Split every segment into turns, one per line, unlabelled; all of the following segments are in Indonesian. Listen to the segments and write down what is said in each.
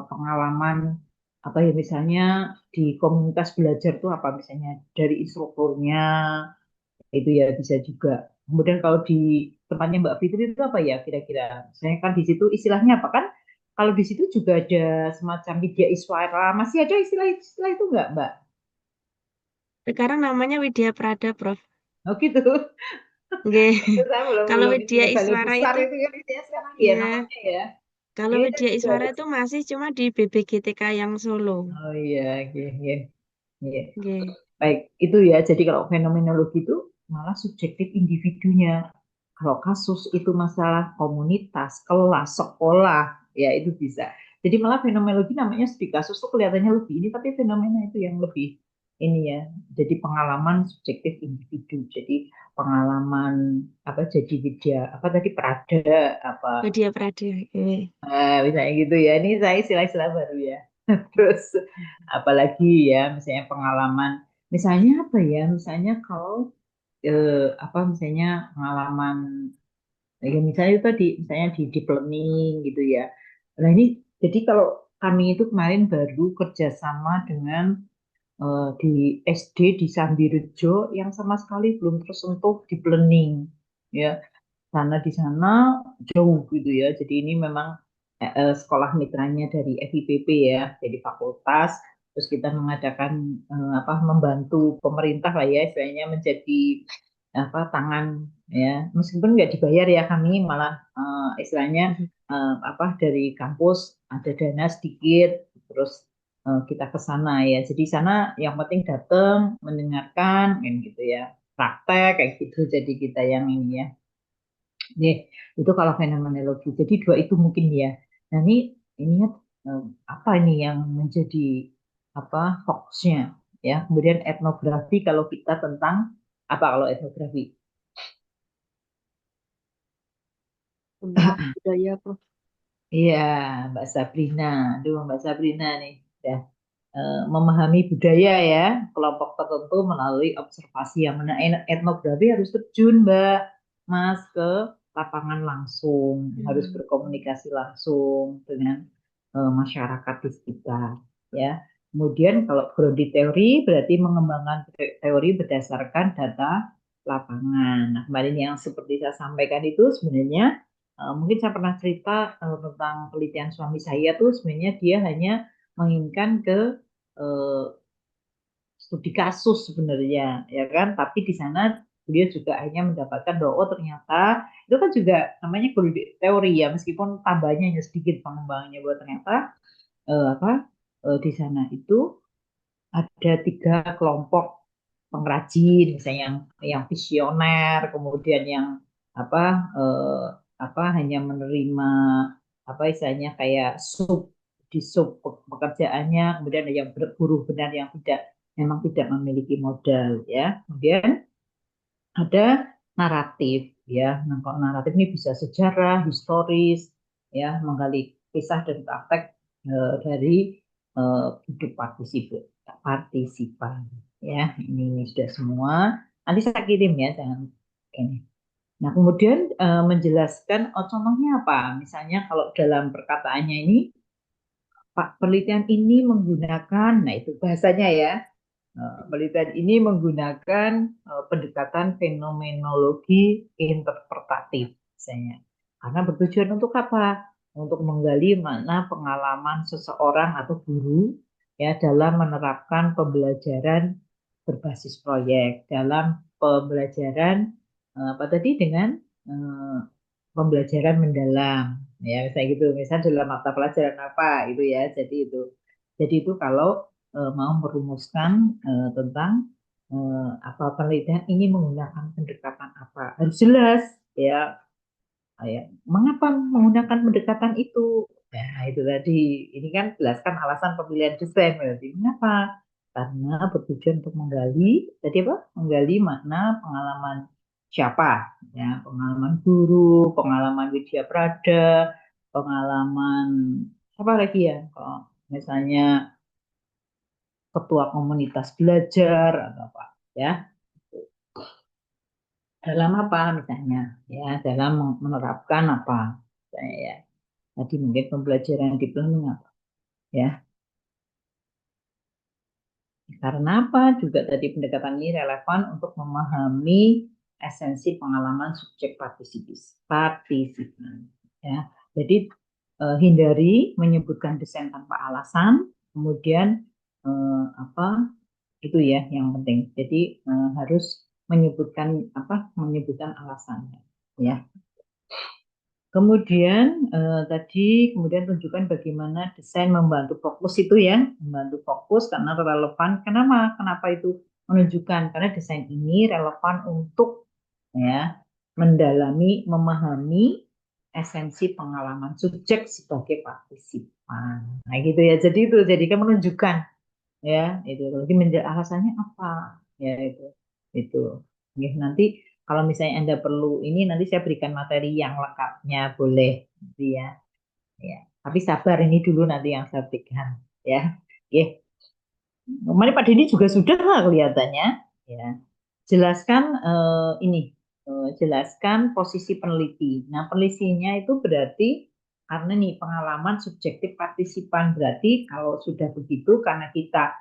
pengalaman apa ya, misalnya di komunitas belajar tuh apa, misalnya dari instrukturnya itu ya bisa juga. Kemudian kalau di tempatnya Mbak Fitri itu apa ya kira-kira? Misalnya kan di situ istilahnya apa kan? Kalau di situ juga ada semacam media iswara, masih ada istilah-istilah itu nggak Mbak?
Sekarang namanya Widya Prada, Prof.
Oh gitu.
Nggih.
Itu saya belum
Kalau
belum ini
Widya
ya, Balai
Iswara
Besar
itu,
itu kan istilahnya sekarang ya
ya,
namanya ya.
kalau
Ini saya
Widya
juga
Iswara
ada.
itu masih cuma di BBGTK yang Solo.
Oh iya, oke, iya, iya.
Nggih.
Baik, itu ya. Jadi kalau fenomenologi itu malah subjektif individunya. Kalau kasus itu masalah komunitas, kelas, sekolah, ya itu bisa. Jadi malah fenomenologi namanya studi kasus tuh kelihatannya lebih ini, tapi fenomena itu yang lebih ini ya. Jadi pengalaman subjektif individu. Jadi pengalaman apa jadi widya apa tadi Prada apa
Widya Prada. Nggih.
misalnya gitu ya. Ini saya istilah-istilah baru ya. Terus apalagi ya misalnya pengalaman, misalnya apa ya? Misalnya kalau apa misalnya pengalaman ya misalnya itu tadi misalnya di planning gitu ya. Nah ini jadi kalau kami itu kemarin baru kerjasama dengan di SD di Sambirejo yang sama sekali belum tersentuh di planning ya, karena di sana jauh gitu ya. Jadi ini memang sekolah mitranya dari FIPP ya, jadi fakultas. Terus kita mengadakan apa membantu pemerintah lah ya, istilahnya menjadi apa tangan ya, meskipun nggak dibayar ya, kami malah istilahnya
Mhm.
apa dari kampus ada dana sedikit, terus kita ke sana ya. Jadi sana yang penting datang mendengarkan kan gitu ya, praktek kayak gitu. Jadi kita yang ini ya. Nih, itu kalau fenomenologi. Jadi dua itu mungkin ya. Nah ini eh, apa ini yang menjadi apa fokusnya ya. Kemudian etnografi kalau kita tentang apa kalau etnografi?
Tentang budaya, Prof.
Iya, Mbak Sabrina. Aduh, Mbak Sabrina nih. Ya, memahami budaya ya kelompok tertentu melalui observasi yang mana etnografi harus terjun Mbak Mas ke lapangan langsung, harus
Hmm.
berkomunikasi langsung dengan masyarakat di sekitar ya. Kemudian kalau grounded teori berarti mengembangkan teori berdasarkan data lapangan. Nah, kemarin yang seperti saya sampaikan itu sebenarnya mungkin saya pernah cerita tentang penelitian suami saya tuh sebenarnya dia hanya menginginkan ke eh, studi kasus sebenarnya ya kan, tapi di sana beliau juga hanya mendapatkan bahwa oh ternyata itu kan juga namanya teori ya, meskipun tambahnya hanya sedikit pengembangannya, bahwa ternyata apa di sana itu ada tiga kelompok pengrajin misalnya yang visioner, kemudian yang apa eh, apa hanya menerima apa istilahnya kayak di sub pekerjaannya, kemudian ada yang buruh benar yang tidak memang tidak memiliki modal ya. Kemudian ada naratif ya. Nah, kalau naratif ini bisa sejarah, historis ya, menggali kisah dan praktek dari hidup partisipan ya. Ini sudah semua. Nanti saya kirim ya, jangan ini. Nah, kemudian menjelaskan contohnya apa? Misalnya kalau dalam perkataannya ini, Pak, penelitian ini menggunakan, nah itu bahasanya ya, penelitian ini menggunakan pendekatan fenomenologi interpretatif, misalnya. Karena bertujuan untuk apa? Untuk menggali mana pengalaman seseorang atau guru ya dalam menerapkan pembelajaran berbasis proyek, dalam pembelajaran apa tadi dengan eh, pembelajaran mendalam ya, misalnya gitu, misalnya dalam mata pelajaran apa itu ya, jadi itu kalau mau merumuskan tentang apa penelitian ini menggunakan pendekatan apa harus jelas ya, ya mengapa menggunakan pendekatan itu. Nah itu tadi, ini kan jelaskan alasan pemilihan desain, berarti mengapa, karena bertujuan untuk menggali tadi apa, menggali makna pengalaman siapa ya, pengalaman guru, pengalaman Widya Prada, pengalaman apa lagi ya, kalau misalnya ketua komunitas belajar atau apa ya, dalam apa misalnya ya, dalam menerapkan apa misalnya ya, tadi mungkin pembelajaran di planning apa. ya. Karena apa? Juga tadi pendekatan ini relevan untuk memahami esensi pengalaman subjek partisipan. Ya, jadi hindari menyebutkan desain tanpa alasan. Kemudian apa itu ya yang penting. Jadi harus menyebutkan menyebutkan alasannya. Ya. Kemudian kemudian tunjukkan bagaimana desain membantu fokus itu ya, membantu fokus karena relevan. Kenapa? Kenapa itu menunjukkan? Karena desain ini relevan untuk ya mendalami, memahami esensi pengalaman subjek sebagai partisipan. Nah gitu ya. Jadi kan menunjukkan ya itu. Jadi alasannya apa? Ya itu. Ya, nanti kalau misalnya Anda perlu ini nanti saya berikan materi yang lengkapnya boleh gitu ya. Ya. Tapi sabar ini dulu nanti yang saya berikan ya. Oke. Kemarin Pak Denny juga sudah lah kelihatannya ya. Jelaskan jelaskan posisi peneliti. Nah, penelitinya itu berarti karena nih pengalaman subjektif partisipan berarti kalau sudah begitu karena kita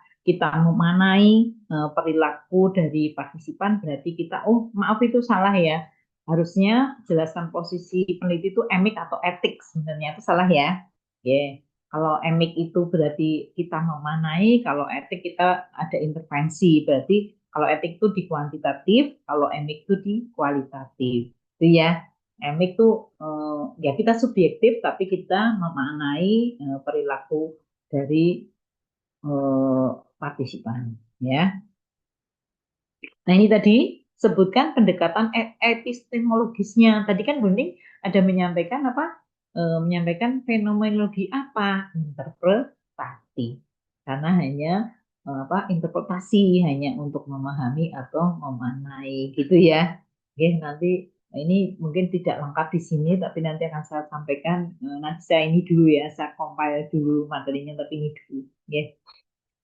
memanai perilaku dari partisipan berarti kita oh maaf itu salah ya. Harusnya jelaskan posisi peneliti itu emik atau etik sebenarnya itu salah ya. Ya. Kalau emik itu berarti kita memanai, kalau etik kita ada intervensi. Berarti kalau etik itu di kuantitatif, kalau emik itu di kualitatif. Itu ya. Emik itu ya kita subjektif tapi kita memaknai perilaku dari eh, partisipan ya. Nah, ini tadi sebutkan pendekatan epistemologisnya. Tadi kan Gunting ada menyampaikan apa? Menyampaikan fenomenologi apa? Interpretasi. Karena hanya interpretasi hanya untuk memahami atau memaknai gitu ya. Oke, nanti ini mungkin tidak lengkap di sini tapi nanti akan saya sampaikan nanti saya ini dulu ya, saya compile dulu materinya tapi ini dulu. Ya,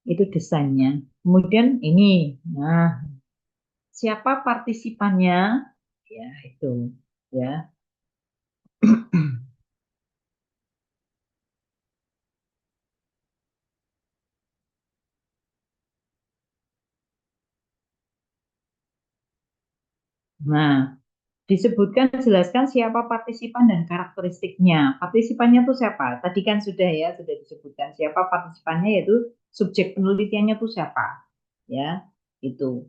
itu desainnya. Kemudian ini, nah siapa partisipannya ya itu ya. Nah, disebutkan jelaskan siapa partisipan dan karakteristiknya. Partisipannya itu siapa? Tadi kan sudah disebutkan siapa partisipannya yaitu subjek penelitiannya itu siapa ya itu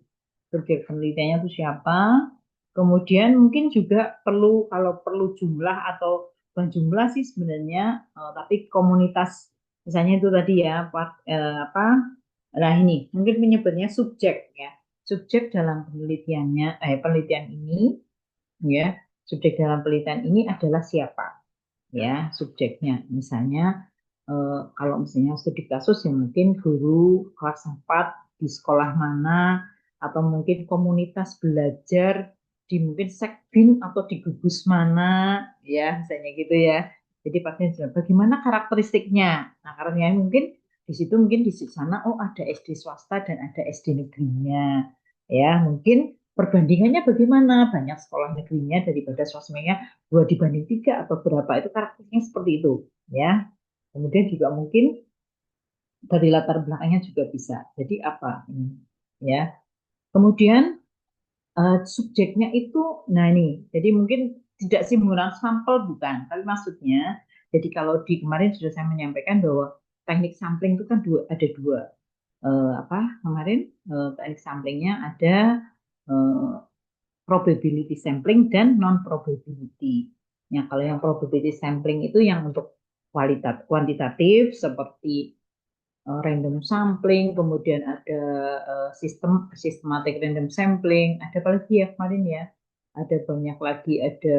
subjek penelitiannya itu siapa. Kemudian mungkin juga perlu kalau perlu jumlah atau bukan jumlah sih sebenarnya tapi komunitas misalnya itu tadi ya apa. Nah, ini mungkin menyebutnya subjek ya. Subjek dalam penelitian ini ya. Subjek dalam penelitian ini adalah siapa? Ya, subjeknya. Misalnya kalau misalnya studi kasus ya mungkin guru kelas 4 di sekolah mana atau mungkin komunitas belajar di mungkin sekbin atau di gugus mana ya misalnya gitu ya. Jadi pastinya bagaimana karakteristiknya. Nah, karena mungkin di situ mungkin di sana oh ada SD swasta dan ada SD negerinya. Ya, mungkin perbandingannya bagaimana? Banyak sekolah negerinya daripada swastanya 2 banding 3 atau berapa itu karakternya seperti itu ya. Kemudian juga mungkin dari latar belakangnya juga bisa. Jadi apa ini ya. Kemudian subjeknya itu, nah ini, jadi mungkin tidak simulan sampel bukan, tapi maksudnya, jadi kalau di kemarin sudah saya menyampaikan bahwa teknik sampling itu kan ada dua, apa kemarin teknik samplingnya ada eh, probability sampling dan non probability. Ya, kalau yang probability sampling itu yang untuk kuantitatif seperti random sampling, kemudian ada sistematic random sampling, ada apa lagi ya kemarin ya? Ada banyak lagi, ada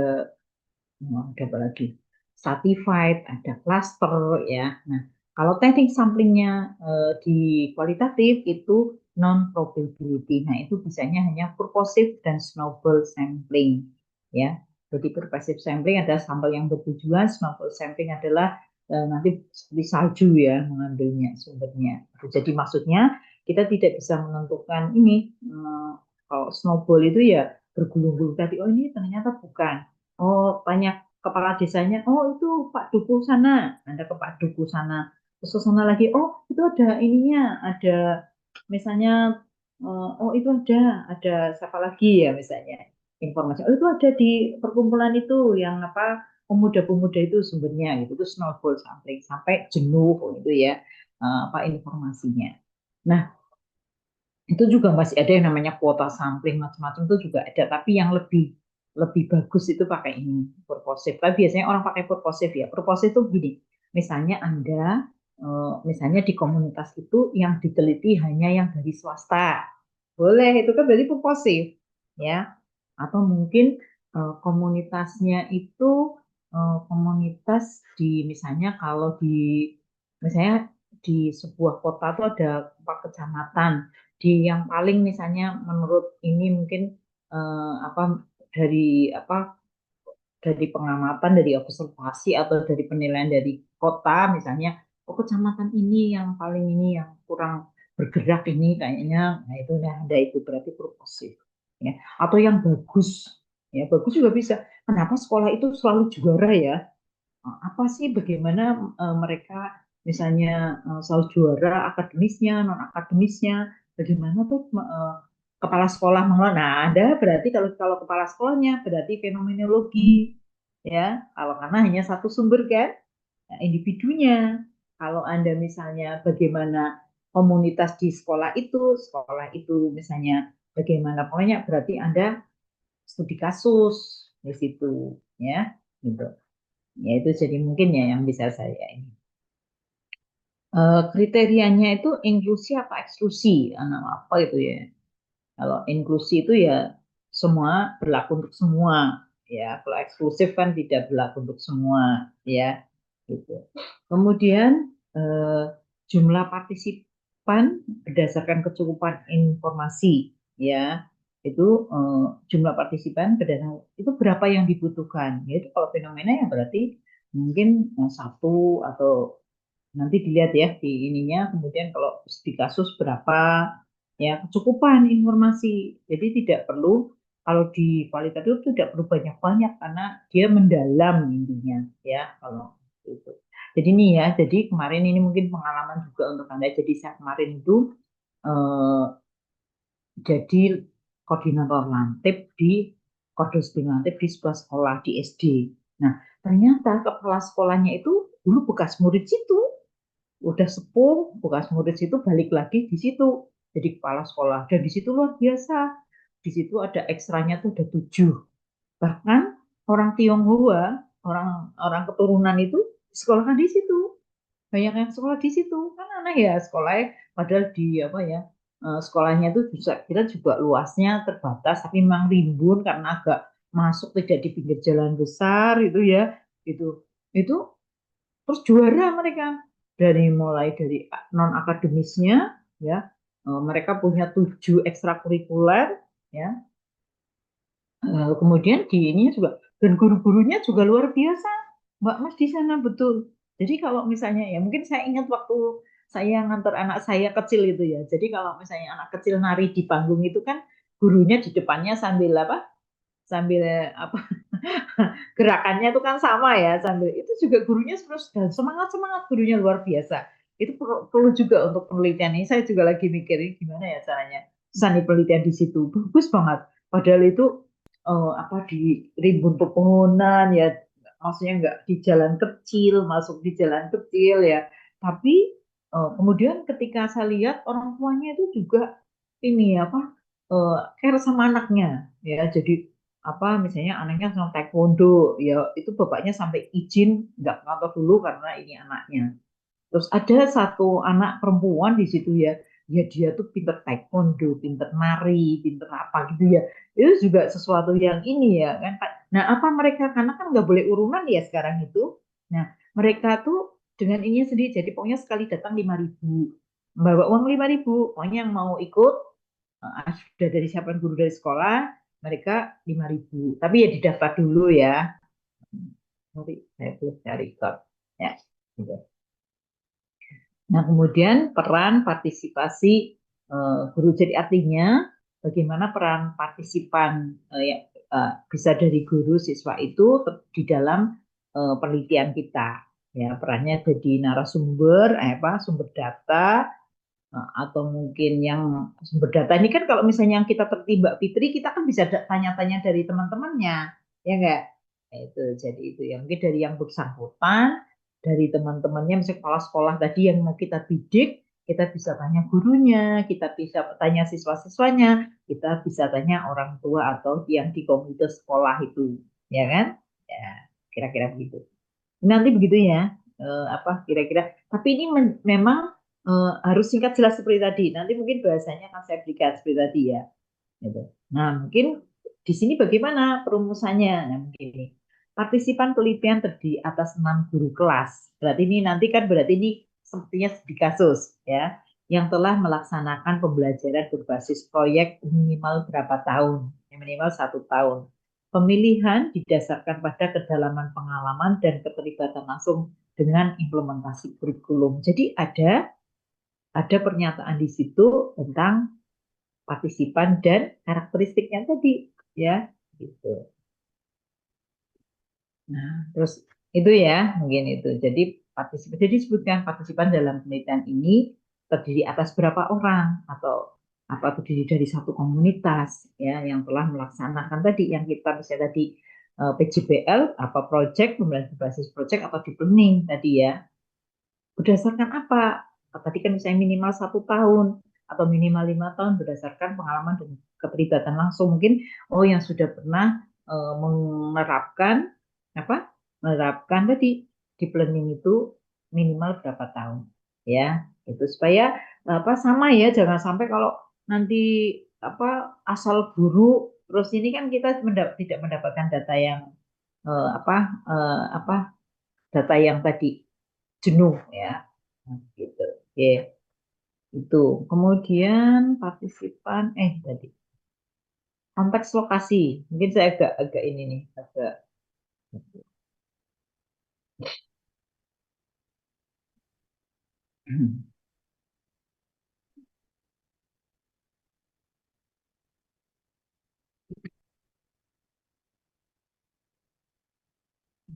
apa lagi? Stratified, ada cluster ya. Nah, kalau teknik samplingnya di kualitatif itu non probability. Nah, itu bisanya hanya purposive dan snowball sampling ya. Jadi purposive sampling adalah sampel yang bertujuan, snowball sampling adalah nanti seperti salju ya mengambilnya sumbernya. Jadi maksudnya kita tidak bisa menentukan ini kalau snowball itu ya bergulung-gulung tadi oh ini ternyata bukan. Oh, tanya kepala desanya, oh itu Pak Duku sana, Anda ke Pak Duku sana. Terus ke sana lagi, oh itu ada ininya, ada misalnya, oh itu ada siapa lagi ya misalnya informasi, oh itu ada di perkumpulan itu yang apa pemuda-pemuda itu sumbernya gitu, terus snowball sampai jenuh gitu ya, apa informasinya. Nah, itu juga masih ada yang namanya kuota sampling macam-macam itu juga ada, tapi yang lebih lebih bagus itu pakai ini purposive. Tapi biasanya orang pakai purposive ya. Purposive itu gini, misalnya Anda misalnya di komunitas itu yang diteliti hanya yang dari swasta. Boleh, itu kan berarti purposive ya. Atau mungkin komunitasnya itu komunitas di misalnya kalau di misalnya di sebuah kota itu ada 4 kecamatan, di yang paling misalnya menurut ini mungkin apa dari pengamatan, dari observasi atau dari penilaian dari kota misalnya, oh kecamatan ini yang paling ini yang kurang bergerak ini kayaknya, nah itu udah ada, itu berarti purposif ya. Atau yang bagus ya, bagus juga bisa. Kenapa sekolah itu selalu juara ya? Apa sih bagaimana mereka misalnya selalu juara akademisnya, non akademisnya, bagaimana tuh kepala sekolah mengelola. Nah, ada berarti kalau kalau kepala sekolahnya berarti fenomenologi ya. Kalau karena hanya satu sumber kan, nah, individunya. Kalau Anda misalnya bagaimana komunitas di sekolah itu misalnya bagaimana pokoknya berarti Anda studi kasus di situ ya, gitu. Ya itu jadi mungkin ya yang bisa saya ini. Kriterianya itu inklusi apa eksklusi? Anak apa itu ya? Kalau inklusi itu ya semua berlaku untuk semua, ya. Kalau eksklusif kan tidak berlaku untuk semua, ya. Gitu. Kemudian eh, jumlah partisipan berdasarkan kecukupan informasi, ya. Itu jumlah partisipan berdasarkan itu berapa yang dibutuhkan. Yaitu kalau fenomena ya berarti mungkin satu atau nanti dilihat ya di ininya, kemudian kalau di kasus berapa ya kecukupan informasi, jadi tidak perlu, kalau di kualitatif itu tidak perlu banyak-banyak karena dia mendalam intinya ya kalau itu. Jadi ini ya, jadi kemarin ini mungkin pengalaman juga untuk Anda. Jadi saya kemarin itu eh, jadi koordinator lantip di koordinator lantip di sebuah sekolah di SD. Nah, ternyata kepala sekolahnya itu dulu bekas murid situ, udah sepuh, bekas murid situ balik lagi di situ jadi kepala sekolah, dan di situ luar biasa, di situ ada ekstranya tuh ada 7, bahkan orang Tionghoa, orang orang keturunan itu sekolahkan di situ, banyak yang sekolah di situ kan, aneh ya sekolahnya, padahal di apa ya, sekolahnya itu bisa kita juga luasnya terbatas tapi memang rimbun karena agak masuk tidak di pinggir jalan besar itu ya, itu itu terus juara mereka dari mulai dari non akademisnya ya, mereka punya 7 ekstrakurikuler ya. Kemudian di ini juga, dan guru-gurunya juga luar biasa Mbak Mas di sana, betul. Jadi kalau misalnya ya mungkin saya ingat waktu saya ngantar anak saya kecil itu ya, jadi kalau misalnya anak kecil nari di panggung itu kan gurunya di depannya sambil apa, sambil apa, gerakannya itu kan sama ya, sambil itu juga gurunya terus dan semangat semangat, gurunya luar biasa. Itu perlu juga untuk penelitian ini, saya juga lagi mikirin gimana ya caranya sani penelitian di situ, bagus banget, padahal itu apa di rimbun pepohonan ya, maksudnya nggak di jalan kecil, masuk di jalan kecil ya, tapi kemudian ketika saya lihat orang tuanya itu juga ini apa, care sama anaknya ya, jadi apa misalnya anaknya sama taekwondo ya, itu bapaknya sampai izin nggak kantor dulu karena ini anaknya. Terus ada satu anak perempuan di situ ya, ya dia tuh pinter taekwondo, pinter nari, pinter apa gitu ya, itu juga sesuatu yang ini ya kan. Nah apa mereka, karena kan nggak boleh urunan ya sekarang itu, nah mereka tuh dengan ini sendiri, jadi pokoknya sekali datang 5.000, bawa uang 5.000, pokoknya yang mau ikut sudah dari siapaan guru dari sekolah, mereka 5.000. Tapi ya didaftar dulu ya. Nanti saya tulis cari ikut. Ya, gitu. Nah, kemudian peran partisipasi guru. Jadi artinya bagaimana peran partisipan yang bisa dari guru siswa itu di dalam penelitian kita. Ya, perannya jadi narasumber, sumber data, atau mungkin yang sumber data ini kan kalau misalnya yang kita tertiba Fitri, kita kan bisa tanya-tanya dari teman-temannya, ya enggak? Itu jadi itu ya mungkin dari yang bersangkutan, dari teman-temannya, misalnya kepala sekolah tadi yang mau kita bidik, kita bisa tanya gurunya, kita bisa tanya siswa-siswanya, kita bisa tanya orang tua atau yang di komunitas sekolah itu, ya kan? Ya, kira-kira begitu. Nanti begitu ya, kira-kira. Tapi ini memang harus singkat jelas seperti tadi. Nanti mungkin bahasanya akan saya berikan seperti tadi ya. Gitu. Nah, mungkin di sini bagaimana perumusannya? Nah, begini. Partisipan penelitian terdiri atas 6 guru kelas. Berarti ini nanti kan berarti ini sepertinya studi kasus ya, yang telah melaksanakan pembelajaran berbasis proyek minimal berapa tahun? Minimal 1 tahun. Pemilihan didasarkan pada kedalaman pengalaman dan keterlibatan langsung dengan implementasi kurikulum. Jadi ada pernyataan di situ tentang partisipan dan karakteristiknya tadi ya gitu. Nah, terus itu ya mungkin itu. Jadi disebutkan partisipan dalam penelitian ini terdiri atas berapa orang atau apa terdiri dari satu komunitas ya yang telah melaksanakan tadi yang kita bisa tadi PJBL apa project pembelajaran berbasis project atau deep learning tadi ya. Berdasarkan apa? Tadi kan misalnya minimal 1 tahun atau minimal 5 tahun berdasarkan pengalaman dan keterlibatan langsung. Mungkin yang sudah pernah menerapkan apa? Menerapkan tadi di planning itu minimal berapa tahun, ya. Itu supaya sama ya, jangan sampai kalau nanti asal guru terus ini kan kita tidak mendapatkan data yang eh, apa apa data yang tadi jenuh ya. Nah, gitu. Oke, itu. Kemudian partisipan tadi konteks lokasi. Mungkin saya agak ini nih, agak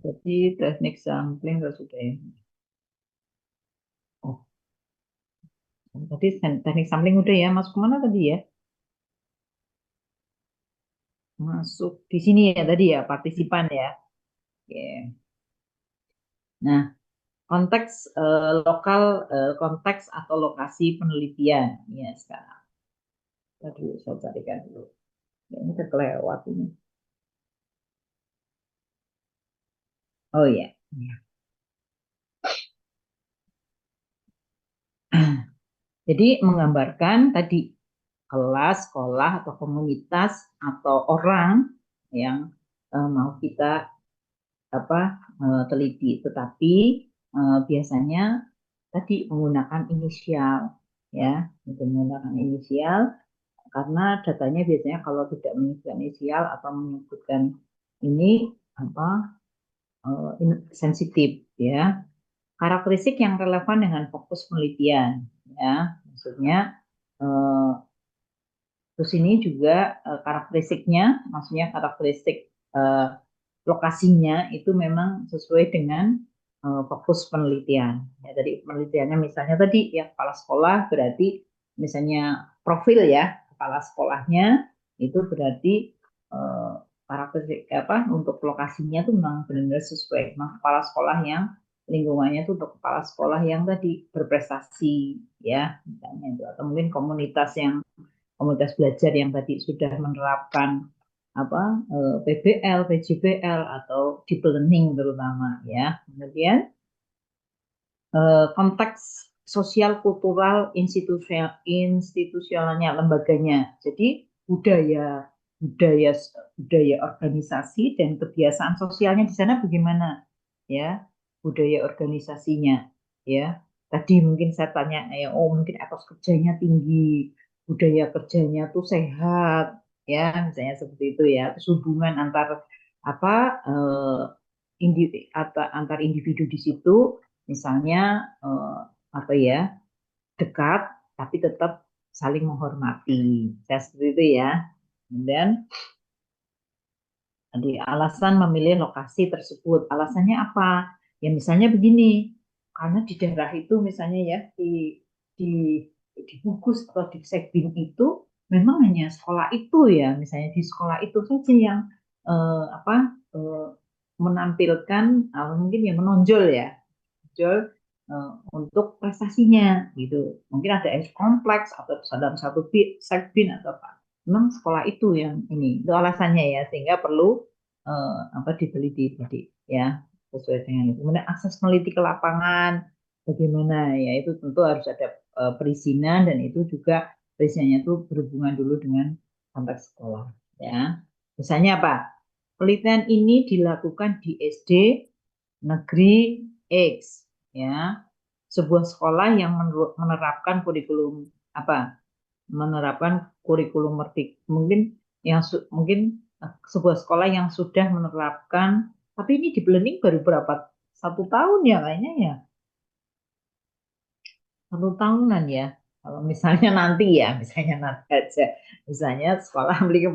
jadi teknik sampling sudah ini. Oh, tadi teknik sampling udah ya. Masuk kemana tadi ya? Masuk di sini ya tadi ya, partisipan ya. Oke. Nah, konteks konteks atau lokasi penelitian. Ya, sekarang. Tadi saya carikan dulu. Ya, ini terkelewat ini. Oh ya. Jadi menggambarkan tadi kelas, sekolah, atau komunitas, atau orang yang mau kita teliti. Tetapi biasanya tadi menggunakan inisial, ya, menggunakan inisial karena datanya biasanya kalau tidak menyebutkan inisial atau menyebutkan ini apa sensitif, ya. Karakteristik yang relevan dengan fokus penelitian, ya, maksudnya. eh, Terus ini juga karakteristiknya, maksudnya karakteristik eh, lokasinya itu memang sesuai dengan fokus penelitian. Ya, tadi penelitiannya misalnya tadi ya kepala sekolah berarti misalnya profil ya kepala sekolahnya itu berarti eh, karakteristik untuk lokasinya itu memang benar-benar sesuai. Memang kepala sekolah yang lingkungannya itu untuk kepala sekolah yang tadi berprestasi ya misalnya itu atau mungkin komunitas belajar yang tadi sudah menerapkan PBL, PJBL atau deep learning terutama ya. Kemudian konteks sosial kultural institusionalnya lembaganya. Jadi budaya budaya budaya organisasi dan kebiasaan sosialnya di sana bagaimana ya budaya organisasinya ya. Tadi mungkin saya tanya ya mungkin etos kerjanya tinggi, budaya kerjanya tuh sehat ya misalnya seperti itu ya. Terus hubungan antar apa eh, antar individu di situ misalnya apa ya dekat tapi tetap saling menghormati. Saya seperti itu ya. Dan alasan memilih lokasi tersebut, alasannya apa? Ya misalnya begini, karena di daerah itu misalnya ya di di Bugis atau di Sekbin itu memang hanya sekolah itu ya, misalnya di sekolah itu saja yang apa eh, menampilkan mungkin yang menonjol ya, menonjol untuk prestasinya gitu. Mungkin ada kompleks atau dalam satu Sekbin atau apa. Memang sekolah itu yang ini, itu alasannya ya, sehingga perlu apa diteliti tadi ya sesuai dengan itu. Kemudian akses meneliti ke lapangan bagaimana ya itu tentu harus ada perizinan dan itu juga perizinannya itu berhubungan dulu dengan konteks sekolah ya. Misalnya apa? Penelitian ini dilakukan di SD negeri X ya. Sebuah sekolah yang menerapkan kurikulum apa? Menerapkan kurikulum merdeka mungkin yang mungkin sebuah sekolah yang sudah menerapkan tapi ini di planning baru berapa 1 tahun ya kayaknya ya 1 tahunan ya kalau misalnya nanti ya misalnya nanti aja misalnya sekolah memiliki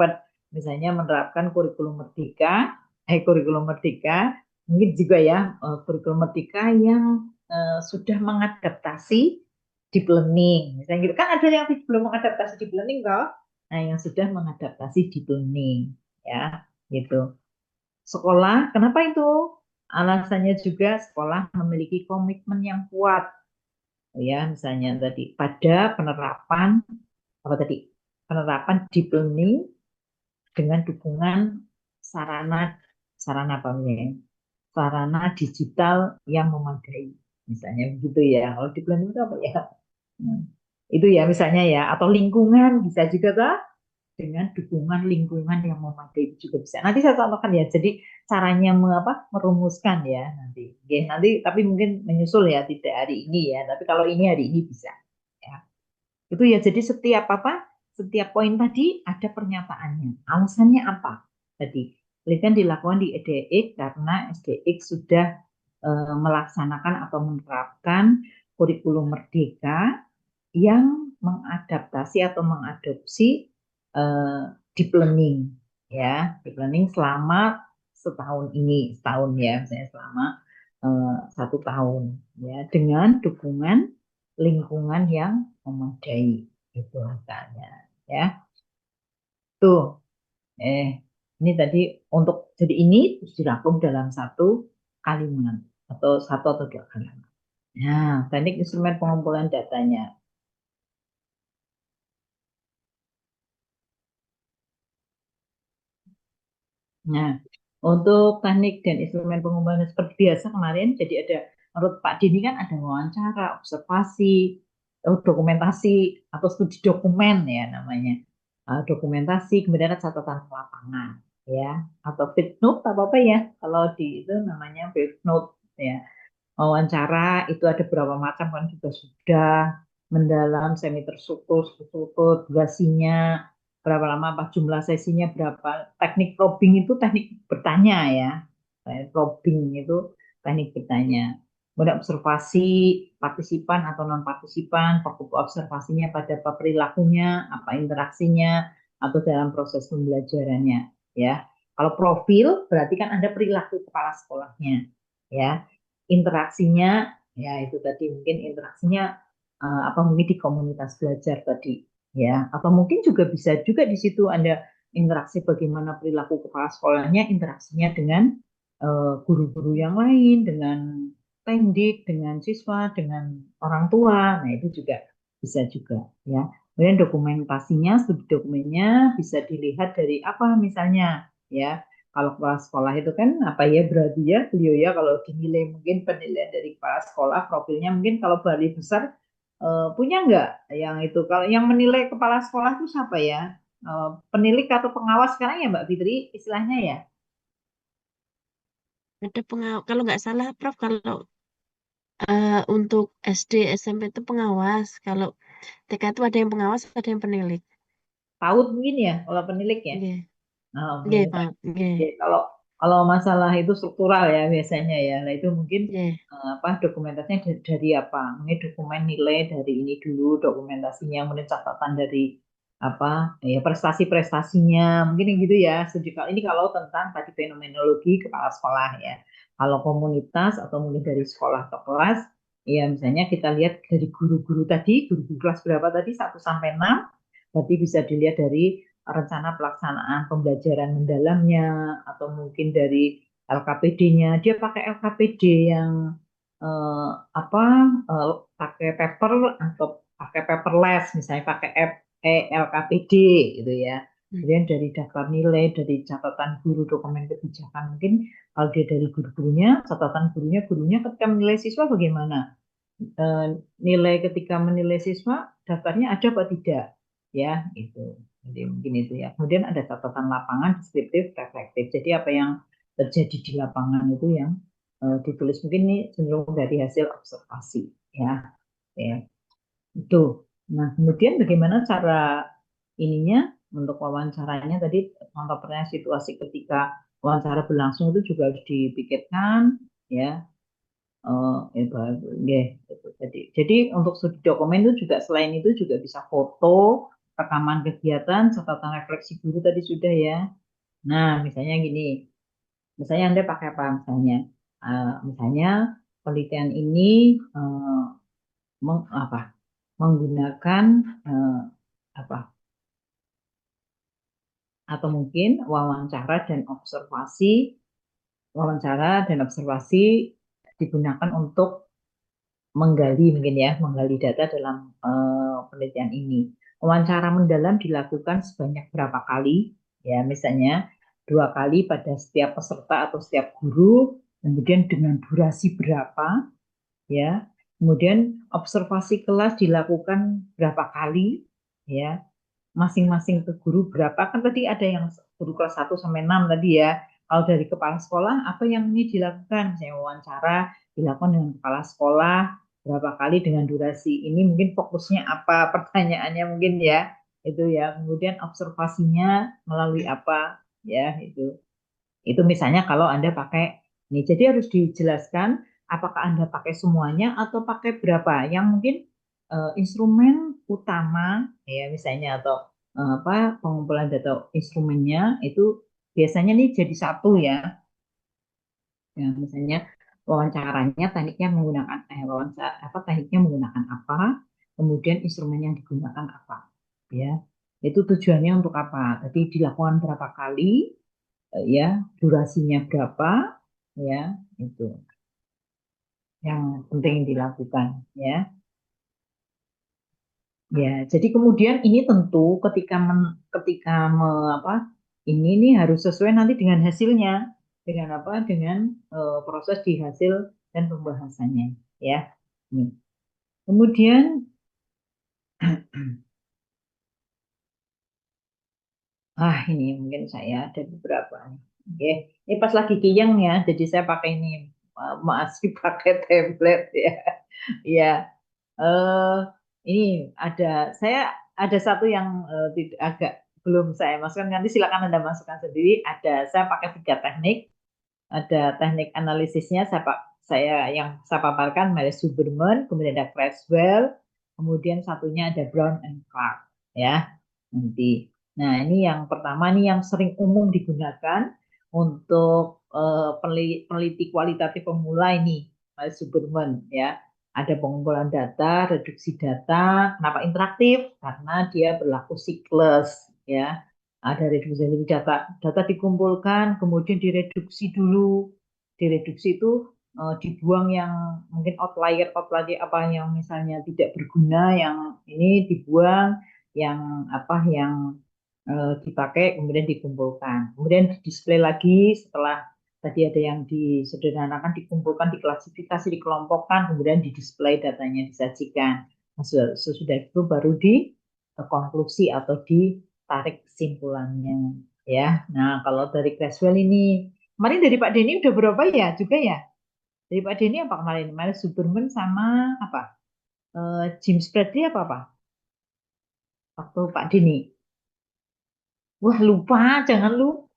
misalnya menerapkan kurikulum merdeka kurikulum merdeka mungkin juga ya kurikulum merdeka yang sudah mengadaptasi deep learning misalnya gitu kan ada yang belum mengadaptasi deep learning kok nah yang sudah mengadaptasi deep learning ya gitu sekolah kenapa itu alasannya juga sekolah memiliki komitmen yang kuat ya misalnya tadi pada penerapan apa tadi penerapan deep learning dengan dukungan sarana sarana apa ya sarana digital yang memadai misalnya begitu ya kalau deep learning itu apa ya. Hmm. Itu ya misalnya ya atau lingkungan bisa juga tuh dengan dukungan lingkungan yang memadai itu juga bisa. Nanti saya contohkan ya. Jadi caranya merumuskan ya nanti. Oke, nanti tapi mungkin menyusul ya tidak hari ini ya. Tapi kalau ini hari ini bisa. Ya. Itu ya jadi setiap setiap poin tadi ada pernyataannya. Alasannya apa? Tadi penelitian dilakukan di EDX karena SDX sudah melaksanakan atau menerapkan kurikulum merdeka yang mengadaptasi atau mengadopsi deep learning ya deep learning selama setahun ya misalnya selama 1 tahun ya dengan dukungan lingkungan yang memadai itu misalnya ya tuh eh ini tadi untuk jadi ini terus dirangkum dalam satu kalimat atau satu atau dua kalimat. Nah, teknik instrumen pengumpulan datanya. Nah, untuk teknik dan instrumen pengumpulan seperti biasa kemarin, jadi ada menurut Pak Dini kan ada wawancara, observasi, dokumentasi atau studi dokumen ya namanya. Dokumentasi, kemudian ada catatan lapangan ya, atau field note apa apa ya, kalau di itu namanya field note ya wawancara itu ada berapa macam kan juga sudah mendalam, semi terstruktur, struktur, durasinya, berapa lama, apa jumlah sesinya berapa. Teknik probing itu teknik bertanya ya. Probing itu teknik bertanya. Kemudian observasi partisipan atau non partisipan, fokus observasinya pada apa perilakunya, apa interaksinya, atau dalam proses pembelajarannya. Ya, kalau profil berarti kan ada perilaku kepala sekolahnya. Ya, interaksinya ya itu tadi mungkin interaksinya apa mungkin di komunitas belajar tadi ya atau mungkin juga bisa juga di situ ada interaksi bagaimana perilaku kepala sekolahnya interaksinya dengan guru-guru yang lain dengan pendik dengan siswa dengan orang tua nah itu juga bisa juga ya kemudian dokumentasinya studi dokumennya bisa dilihat dari apa misalnya ya kalau kepala sekolah itu kan apa ya berarti ya beliau ya kalau dinilai mungkin penilaian dari kepala sekolah profilnya mungkin kalau Bali besar punya nggak yang itu kalau yang menilai kepala sekolah itu siapa ya penilik atau pengawas sekarang ya Mbak Fitri istilahnya ya
Ada pengawas, kalau nggak salah, Prof, kalau untuk SD, SMP itu pengawas. Kalau TK itu ada yang pengawas, ada yang penilik.
PAUD mungkin ya kalau penilik ya.
Iya,
Oh,
iya,
penilik.
Pak. Iya,
Ya, kalau kalau masalah itu struktural ya biasanya ya. Nah, itu mungkin
iya.
apa dokumentasinya dari apa? Mungkin dokumen nilai dari ini dulu dokumentasinya, kemudian catatan dari apa ya prestasi-prestasinya, mungkin yang gitu ya. Studi ini kalau tentang tadi fenomenologi kepala sekolah ya. Kalau komunitas atau mulai dari sekolah atau kelas, ya misalnya kita lihat dari guru-guru tadi, guru-guru kelas berapa tadi, 1 sampai 6, berarti bisa dilihat dari rencana pelaksanaan pembelajaran mendalamnya, atau mungkin dari LKPD-nya. Dia pakai LKPD yang apa, pakai paper atau pakai paperless, misalnya pakai LKPD gitu ya. Kemudian dari daftar nilai, dari catatan guru, dokumen kebijakan, mungkin kalau dia dari guru-gurunya, catatan gurunya ketika menilai siswa bagaimana? Eh, Nilai ketika menilai siswa, daftarnya ada apa tidak? Ya, itu. Jadi mungkin itu ya. Kemudian ada catatan lapangan, deskriptif, reflektif. Jadi apa yang terjadi di lapangan itu yang ditulis, mungkin ini cenderung dari hasil observasi, ya. Ya, itu. Nah, kemudian bagaimana cara ininya untuk wawancaranya tadi, contoh pertanyaan situasi ketika wawancara berlangsung itu juga harus dipikirkan, ya. Nggih, gitu. Jadi untuk studi dokumen itu juga, selain itu juga bisa foto, rekaman kegiatan, catatan refleksi guru tadi sudah ya. Nah, misalnya gini, misalnya Anda pakai apa misalnya? Misalnya penelitian ini eh, apa, menggunakan eh, apa, atau mungkin wawancara dan observasi digunakan untuk menggali data dalam penelitian ini. Wawancara mendalam dilakukan sebanyak berapa kali? Ya, misalnya 2 kali pada setiap peserta atau setiap guru, kemudian dengan durasi berapa, ya. Kemudian observasi kelas dilakukan berapa kali, ya, masing-masing ke guru berapa, kan tadi ada yang guru kelas 1 sampai 6 tadi ya. Kalau dari kepala sekolah apa yang ini dilakukan? Misalnya wawancara dilakukan dengan kepala sekolah berapa kali dengan durasi ini, mungkin fokusnya apa, pertanyaannya mungkin ya, itu ya. Kemudian observasinya melalui apa, ya, itu misalnya kalau Anda pakai ini. Jadi harus dijelaskan apakah Anda pakai semuanya atau pakai berapa. Yang mungkin instrumen utama ya misalnya, atau apa, pengumpulan data instrumennya itu biasanya nih jadi satu ya. Ya, misalnya wawancaranya tekniknya menggunakan wawancara apa, tekniknya menggunakan apa, kemudian instrumen yang digunakan apa, ya. Itu tujuannya untuk apa? Tadi dilakukan berapa kali, ya, durasinya berapa, ya, itu yang penting dilakukan, ya. Ya, jadi kemudian ini tentu ketika apa, ini nih harus sesuai nanti dengan hasilnya, dengan apa, dengan proses di hasil dan pembahasannya, ya. Nih. Kemudian ini mungkin saya ada beberapa nih. Oke, ini pas lagi kiyang ya, jadi saya pakai ini, masih pakai tablet ya. Ya, eh ini ada saya ada satu yang tidak, agak belum saya masukkan, nanti silakan Anda masukkan sendiri. Saya pakai 3 teknik. Ada teknik analisisnya, saya yang saya paparkan Miles Huberman, kemudian ada Creswell, kemudian satunya ada Brown and Clark, ya, nanti. Nah, ini yang pertama nih yang sering umum digunakan untuk peneliti kualitatif pemula ini, Miles Huberman, ya. Ada pengumpulan data, reduksi data. Kenapa interaktif? Karena dia berlaku siklus, ya. Ada reduksi, jadi data dikumpulkan, kemudian direduksi dulu. Direduksi itu dibuang yang mungkin outlier, outlier apa yang misalnya tidak berguna, yang ini dibuang, yang apa yang dipakai kemudian dikumpulkan. Kemudian display lagi setelah tadi ada yang disederhanakan, dikumpulkan, diklasifikasi, dikelompokkan, kemudian didisplay datanya, disajikan. Nah, sesudah itu baru konklusi atau ditarik kesimpulannya, ya. Nah, kalau dari Creswell ini, kemarin dari Pak Denny udah berapa ya juga ya? Dari Pak Denny apa kemarin? Kemarin Superman sama apa? James Bradley apa waktu Pak Denny? Wah, lupa, jangan lupa.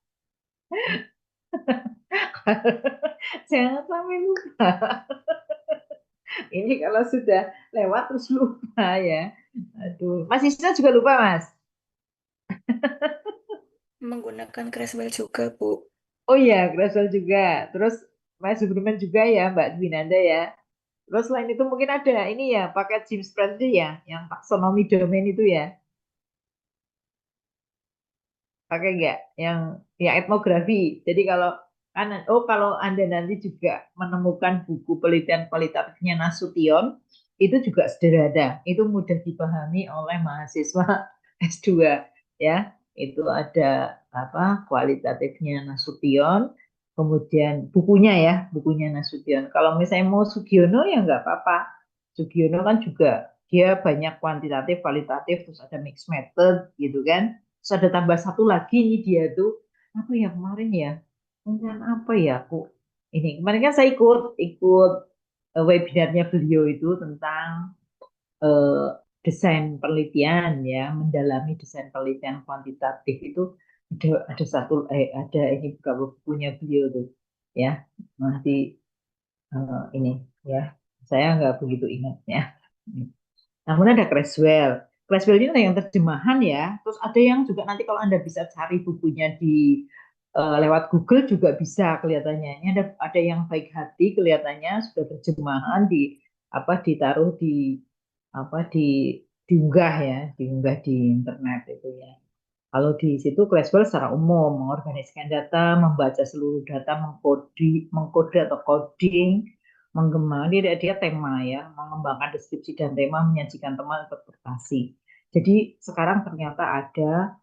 Jangan sampai lupa. Ini kalau sudah lewat terus lupa ya. Aduh, Mas Isna juga lupa, Mas.
Menggunakan Creswell juga, Bu.
Oh iya, Graswell juga. Terus Mas Superman juga ya Mbak Dwinanda ya. Terus selain itu mungkin ada ini ya pakai James Bradley ya, yang taksonomi domain itu ya, pakai nggak? Yang etnografi. Jadi kalau Anda nanti juga menemukan buku penelitian kualitatifnya Nasution, itu juga sederhana, itu mudah dipahami oleh mahasiswa S2 ya. Itu ada apa kualitatifnya Nasution, kemudian bukunya Nasution. Kalau misalnya mau Sugiono ya nggak apa-apa. Sugiono kan juga dia banyak kuantitatif, kualitatif, terus ada mixed method gitu kan. Terus ada tambah satu lagi nih dia tuh apa ya kemarin ya? Dengan apa ya aku ini kemarin kan saya ikut ikut webinarnya beliau itu tentang eh, desain penelitian ya, mendalami desain penelitian kuantitatif itu ada ini beberapa bukunya beliau tuh ya. Nanti ini ya saya nggak begitu ingat ya. Namun ada Creswell. Creswell ini yang terjemahan ya. Terus ada yang juga nanti kalau Anda bisa cari bukunya di lewat Google juga bisa kelihatannya. Ini ada yang baik hati kelihatannya sudah terjemahan ditaruh di apa diunggah ya, diunggah di internet itu ya. Kalau di situ Creswell secara umum mengorganisasikan data, membaca seluruh data, mengkode atau coding, mengembangkan dia tema ya, mengembangkan deskripsi dan tema, menyajikan teman interpretasi. Jadi sekarang ternyata ada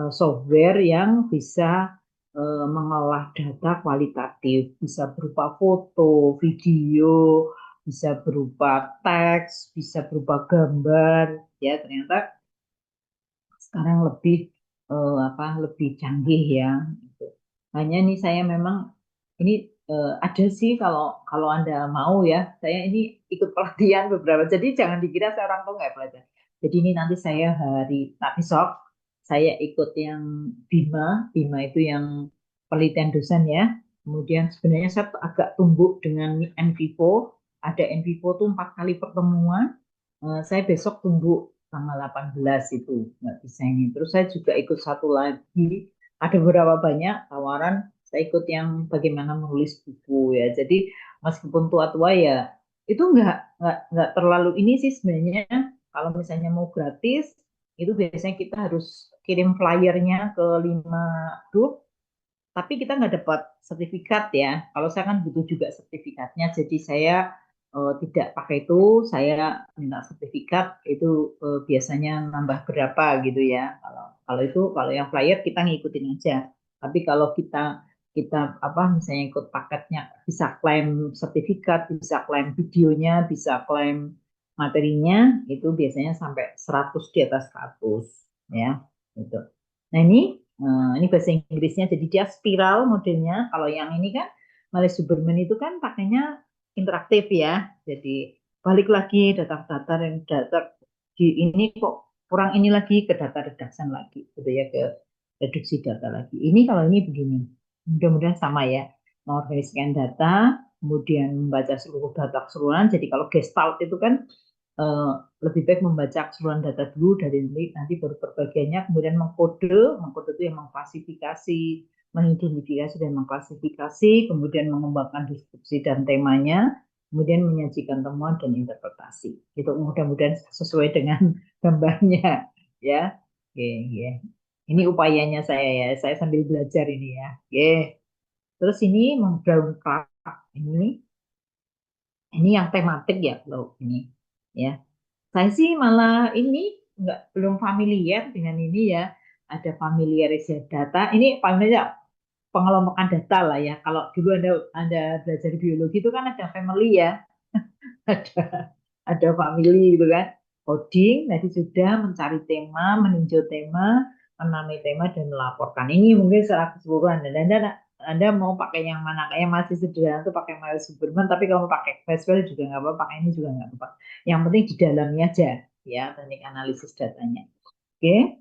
software yang bisa mengolah data kualitatif, bisa berupa foto, video, bisa berupa teks, bisa berupa gambar, ya ternyata sekarang lebih canggih ya. Gitu. Hanya nih saya memang ini ada sih kalau kalau Anda mau ya, saya ini ikut pelatihan beberapa. Jadi jangan dikira saya orang tua nggak belajar. Jadi ini nanti saya besok saya ikut yang BIMA, BIMA itu yang penelitian dosen ya. Kemudian sebenarnya saya agak tumbuk dengan NVivo. Ada NVivo tuh 4 kali pertemuan. Saya besok tunggu tanggal 18 itu nggak bisa ini. Terus saya juga ikut satu lagi. Ada beberapa banyak tawaran. Saya ikut yang bagaimana menulis buku ya. Jadi meskipun tua-tua ya itu nggak terlalu ini sih sebenarnya. Kalau misalnya mau gratis itu biasanya kita harus kirim flyernya ke 5 grup tapi kita nggak dapat sertifikat ya. Kalau saya kan butuh juga sertifikatnya, jadi saya tidak pakai itu, saya minta sertifikat itu biasanya nambah berapa gitu ya. Kalau yang flyer kita ngikutin aja. Tapi kalau kita kita apa misalnya ikut paketnya bisa klaim sertifikat, bisa klaim videonya, bisa klaim materinya itu biasanya sampai 100 di atas 100 ya. Gitu. Nah ini bahasa Inggrisnya, jadi dia spiral modelnya. Kalau yang ini kan Males Superman itu kan pakainya interaktif ya. Jadi balik lagi data-data yang data di ini kok kurang ini lagi ke data redaction lagi, gitu ya ke reduksi data lagi. Ini kalau ini begini, mudah-mudahan sama ya. Mengorganisasikan data, kemudian membaca seluruh data keseluruhan. Jadi kalau Gestalt itu kan eh, lebih baik membaca keseluruhan data dulu dari nanti baru perbagiannya, kemudian mengkode itu yang mengklasifikasi, mengidentifikasi dan mengklasifikasi, kemudian mengembangkan deskripsi dan temanya, kemudian menyajikan temuan dan interpretasi. Itu mudah-mudahan sesuai dengan gambarnya ya. Oke, ya. Ini upayanya saya ya, saya sambil belajar ini ya. Oke. Terus ini brown cloud ini yang tematik ya loh ini ya. Saya sih malah ini belum familiar dengan ini ya. Ada familiarisasi data. Ini familiar pengelompokan data lah ya. Kalau dulu Anda belajar biologi itu kan ada family ya, ada ada family gitu kan. Coding, tadi sudah mencari tema, meninjau tema, menamai tema dan melaporkan. Ini mungkin secara keseluruhan. Dan Anda mau pakai yang mana? Kayak masih sederhana tuh pakai Miles Superman, tapi kalau mau pakai Creswell juga nggak apa-apa, pakai ini juga nggak apa-apa. Yang penting di dalamnya aja ya teknik analisis datanya. Oke.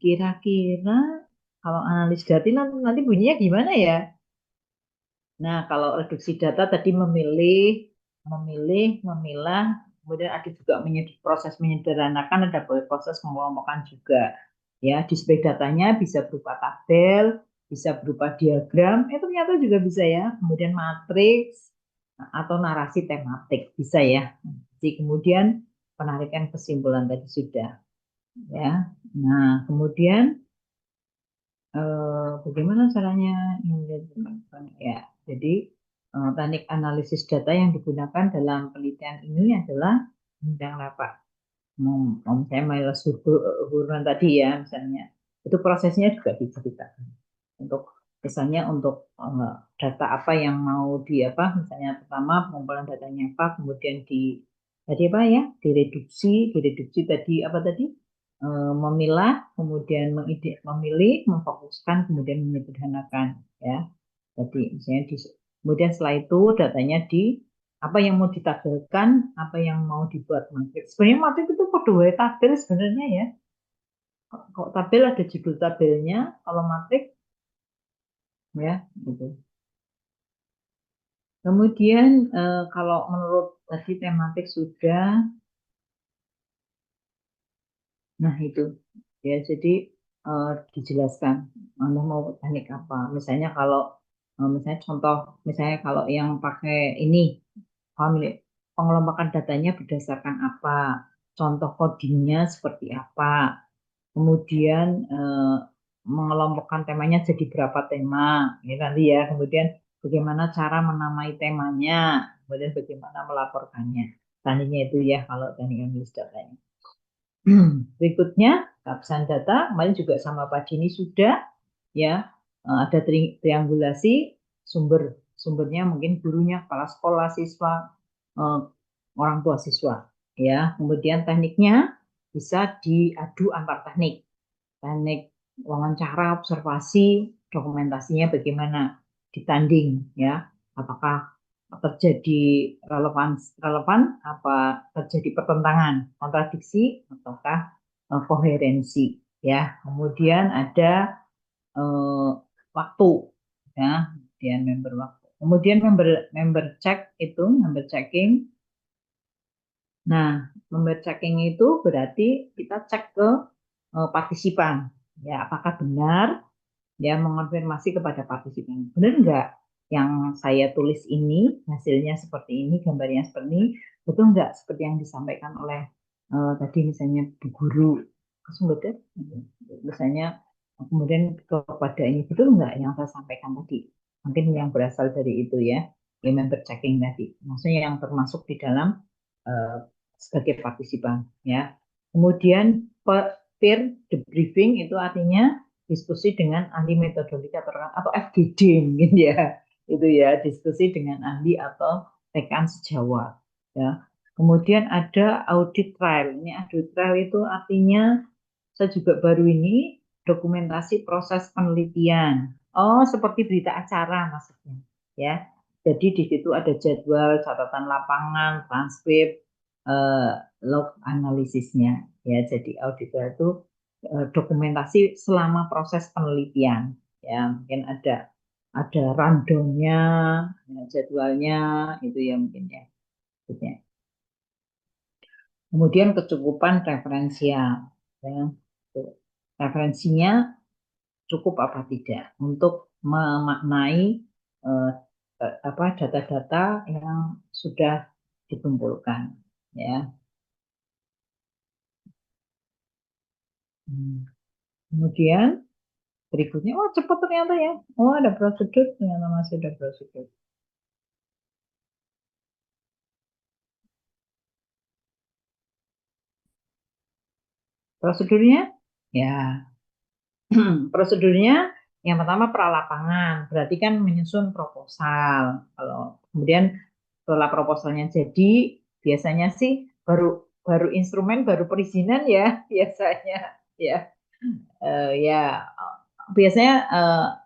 Kira-kira kalau analis data nanti bunyinya gimana ya? Nah, kalau reduksi data tadi memilah, kemudian ada juga proses menyederhanakan, ada proses mengelompokkan juga. Ya, display datanya bisa berupa tabel, bisa berupa diagram, ternyata juga bisa ya. Kemudian matriks atau narasi tematik bisa ya. Jadi kemudian penarikan kesimpulan tadi sudah ya. Nah, kemudian bagaimana caranya ya. Jadi teknik analisis data yang digunakan dalam penelitian ini adalah bidang apa? Saya Miles Hurman tadi ya misalnya. Itu prosesnya juga diceritakan. Untuk misalnya untuk data apa yang mau di apa misalnya pertama pengumpulan datanya apa kemudian tadi apa ya direduksi tadi apa tadi memilah kemudian memilih memfokuskan kemudian menyederhanakan ya jadi misalnya kemudian setelah itu datanya di apa yang mau ditampilkan apa yang mau dibuat matriks sebenarnya matriks itu kode tabel sebenarnya ya kok tabel ada judul tabelnya kalau matriks ya gitu. Kemudian kalau menurut tadi tematik sudah, nah itu ya jadi dijelaskan Anda mau teknik apa. Misalnya kalau misalnya contoh, misalnya kalau yang pakai ini pengelompokan datanya berdasarkan apa, contoh codingnya seperti apa, kemudian mengelompokkan temanya jadi berapa tema, ya nanti ya. Kemudian bagaimana cara menamai temanya, kemudian bagaimana melaporkannya. Tadinya itu ya kalau teknik analis datanya. Berikutnya keabsahan data, kemarin juga sama Pak Dini sudah ya ada triangulasi sumbernya mungkin gurunya, kepala sekolah, siswa, eh, orang tua siswa ya. Kemudian tekniknya bisa diadu antar teknik wawancara, observasi, dokumentasinya bagaimana ditanding ya, apakah terjadi relevan apa terjadi pertentangan, kontradiksi ataukah koherensi ya. Kemudian ada eh, waktu ya, kemudian member waktu. Kemudian member member check itu member checking. Nah, member checking itu berarti kita cek ke partisipan ya apakah benar ya mengonfirmasi kepada partisipan benar enggak yang saya tulis ini hasilnya seperti ini gambarnya seperti ini betul enggak seperti yang disampaikan oleh tadi misalnya Bu Guru sumber misalnya kemudian kepada ini betul enggak yang saya sampaikan tadi mungkin yang berasal dari itu ya member checking tadi maksudnya yang termasuk di dalam uh, sebagai partisipan ya. Kemudian peer debriefing itu artinya diskusi dengan ahli metodolika atau FGD mungkin ya. Itu ya, diskusi dengan ahli atau rekan sejawat ya. Kemudian ada audit trail. Ini audit trail itu artinya saya juga baru ini dokumentasi proses penelitian. Oh, seperti berita acara maksudnya, ya. Jadi di situ ada jadwal, catatan lapangan, transkrip, eh, log analisisnya, ya. Jadi auditor itu dokumentasi selama proses penelitian, ya. Mungkin ada rundownnya, ya, jadwalnya, itu ya mungkin ya. Kemudian kecukupan referensial, ya. Referensinya cukup apa tidak untuk memaknai eh, apa data-data yang sudah dikumpulkan ya. Kemudian berikutnya oh cepat ternyata ya. Oh ada prosedur ternyata masih ada prosedur. Prosedurnya ya prosedurnya yang pertama pralapangan, berarti kan menyusun proposal. Kalau kemudian setelah proposalnya jadi, biasanya sih baru baru instrumen, baru perizinan ya biasanya ya. Ya biasanya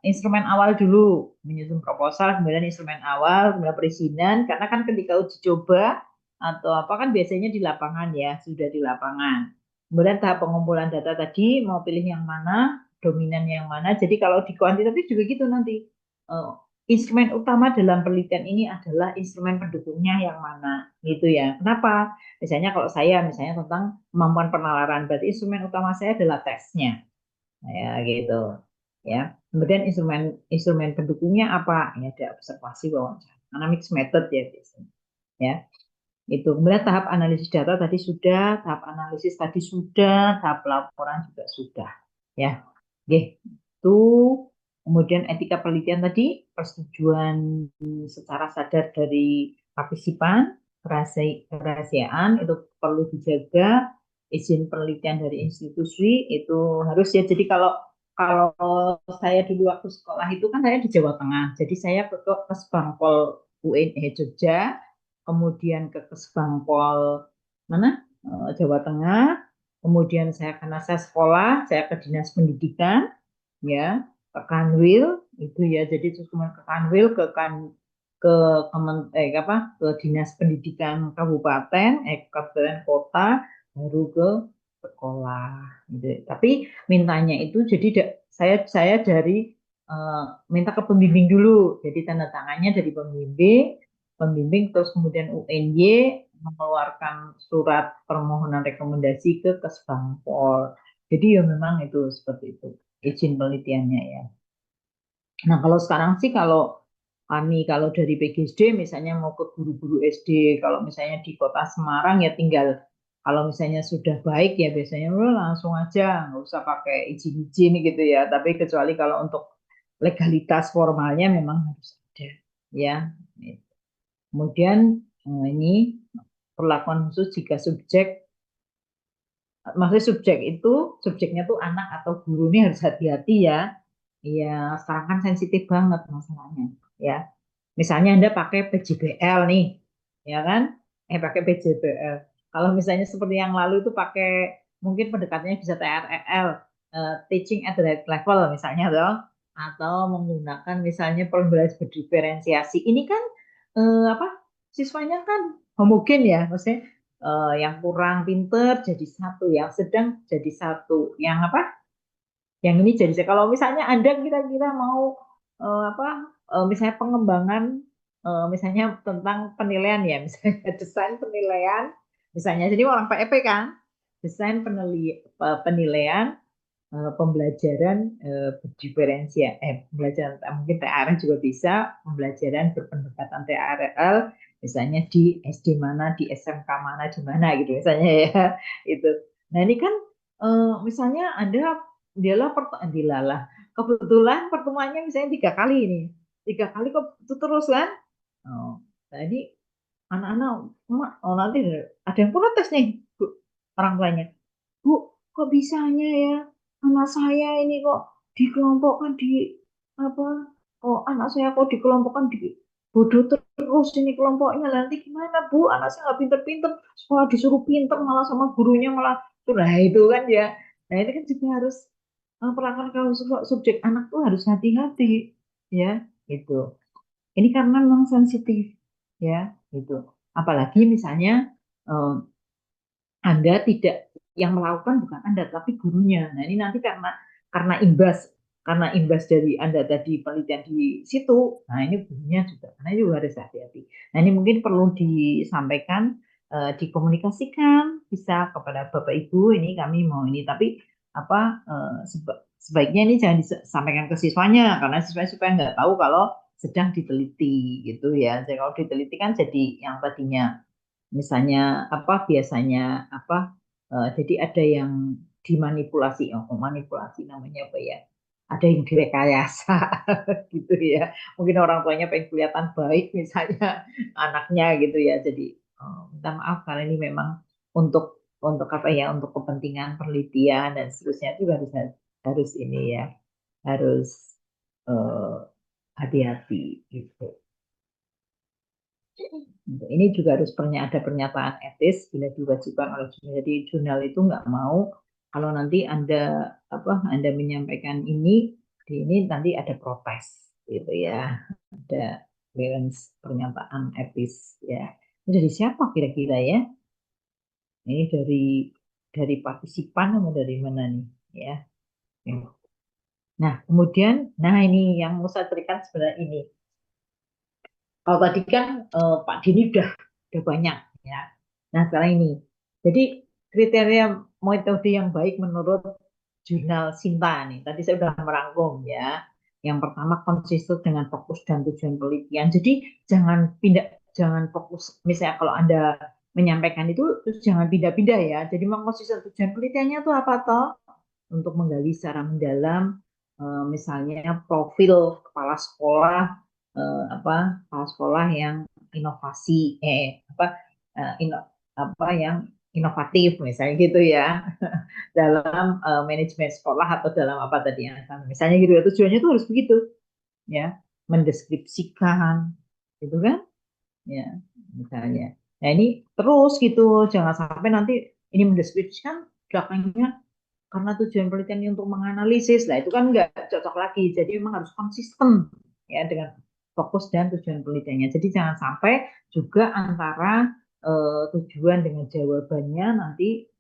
instrumen awal dulu menyusun proposal, kemudian instrumen awal, kemudian perizinan. Karena kan ketika uji coba atau apa kan biasanya di lapangan ya, sudah di lapangan. Kemudian tahap pengumpulan data tadi mau pilih yang mana, dominan yang mana. Jadi kalau di kuantitatif juga gitu nanti. Eh, Instrumen utama dalam penelitian ini adalah instrumen pendukungnya yang mana, gitu ya. Kenapa? Misalnya kalau saya misalnya tentang kemampuan penalaran, berarti instrumen utama saya adalah tesnya. Ya gitu. ya. Kemudian instrumen pendukungnya apa? Ya, ada observasi, wawancara, karena mixed method ya biasanya. Ya, itu. Kemudian tahap analisis data tadi sudah, tahap analisis tadi sudah, tahap laporan juga sudah. Ya, oke. Itu. Kemudian etika penelitian tadi, persetujuan secara sadar dari partisipan, kerahasiaan itu perlu dijaga, izin penelitian dari institusi itu harus ya. Jadi kalau kalau saya dulu waktu sekolah itu kan saya di Jawa Tengah, jadi saya ke Kesbangpol UNE Jogja, kemudian ke Kesbangpol mana Jawa Tengah, kemudian saya karena saya sekolah, saya ke Dinas Pendidikan, ya, ke Kanwil itu ya. Jadi terus kemudian ke Kanwil, ke apa, ke Dinas Pendidikan Kabupaten, Kabupaten Kota, baru ke sekolah gitu. Tapi mintanya itu jadi saya dari eh, minta ke pembimbing dulu. Jadi tanda tangannya dari pembimbing terus kemudian UNY mengeluarkan surat permohonan rekomendasi ke Kesbangpol. Jadi ya memang itu seperti itu izin penelitiannya ya. Nah, kalau sekarang sih kalau kami kalau dari PGSD misalnya mau ke guru-guru SD, kalau misalnya di Kota Semarang ya tinggal kalau misalnya sudah baik ya biasanya langsung aja nggak usah pakai izin-izin gitu ya. Tapi kecuali kalau untuk legalitas formalnya memang harus ada ya. Kemudian ini perlakuan khusus jika maksudnya subjeknya tuh anak atau guru ini harus hati-hati ya. Iya, sekarang kan sensitif banget masalahnya, ya. Misalnya Anda pakai PJBL nih, ya kan? Pakai PJBL. Kalau misalnya seperti yang lalu itu pakai, mungkin pendekatannya bisa TREL, teaching at the right level misalnya, atau menggunakan misalnya pembelajaran berdiferensiasi. Ini kan apa? Siswanya kan homogen ya, maksudnya yang kurang pinter jadi satu, yang sedang jadi satu, yang apa? Yang ini jadi kalau misalnya Anda kira-kira mau apa misalnya pengembangan misalnya tentang penilaian ya misalnya desain penilaian misalnya jadi orang PEP kan desain penilaian pembelajaran berdiferensiasi pembelajaran mungkin TRL juga bisa pembelajaran berpendekatan TRL misalnya di SD mana di SMK mana di mana gitu misalnya ya itu. Nah ini kan misalnya Anda dilalah kebetulan pertemuannya misalnya 3 kali ini 3 kali kok itu terus kan. Nah ini anak-anak oh nanti ada yang protes nih Bu, orang tuanya. Bu, kok bisanya ya anak saya ini kok dikelompokkan di apa? Oh, anak saya kok dikelompokkan di bodoh terus ini kelompoknya nanti gimana Bu? Anak saya nggak pinter-pinter, sekolah disuruh pinter malah sama gurunya malah nah itu kan ya. Nah itu kan juga harus perlakuan kalau subjek anak tuh harus hati-hati ya itu. Ini karena memang sensitif ya itu. Apalagi misalnya eh, anda tidak yang melakukan bukan Anda tapi gurunya. Nah, ini nanti karena imbas dari Anda tadi penelitian di situ. Nah, ini gurunya juga karena juga harus hati-hati. Nah, ini mungkin perlu disampaikan dikomunikasikan bisa kepada Bapak Ibu ini kami mau ini tapi apa sebaiknya ini jangan disampaikan ke siswanya karena siswanya supaya nggak tahu kalau sedang diteliti gitu ya. Jadi kalau diteliti kan jadi yang tadinya misalnya apa biasanya apa jadi ada yang dimanipulasi oh manipulasi namanya apa ya ada yang direkayasa gitu ya mungkin orang tuanya pengen kelihatan baik misalnya anaknya gitu ya jadi minta maaf karena ini memang untuk apa ya untuk kepentingan penelitian dan seterusnya juga harus harus ini ya harus eh, hati-hati gitu. Ini juga harus ada pernyataan etis bila diwajibkan oleh jurnal. Jadi jurnal itu nggak mau kalau nanti Anda menyampaikan ini nanti ada protes gitu ya, ada clearance pernyataan etis ya. Ini dari siapa kira-kira ya? Ini dari partisipan atau dari mana nih ya? Nah kemudian, nah ini yang mau saya berikan sebenarnya ini. Kalau tadi kan Pak Dini udah banyak ya. Nah sekarang ini, jadi kriteria metode yang baik menurut jurnal Sinta nih. Tadi saya sudah merangkum ya. Yang pertama konsisten dengan fokus dan tujuan penelitian. Jadi jangan fokus. Misalnya kalau Anda menyampaikan itu, terus jangan pindah-pindah ya. Jadi memang konsisten tujuan penelitiannya itu apa toh? Untuk menggali secara mendalam, misalnya profil kepala sekolah, kepala sekolah yang inovasi, apa yang inovatif misalnya gitu ya dalam manajemen sekolah atau dalam apa tadi yang misalnya gitu ya tujuannya tuh harus begitu ya mendeskripsikan gitu kan ya misalnya nah ini terus gitu jangan sampai nanti ini mendeskripsikan belakangnya karena tujuan penelitian ini untuk menganalisis lah itu kan nggak cocok lagi jadi memang harus konsisten ya dengan fokus dan tujuan penelitiannya jadi jangan sampai juga antara tujuan dengan jawabannya nanti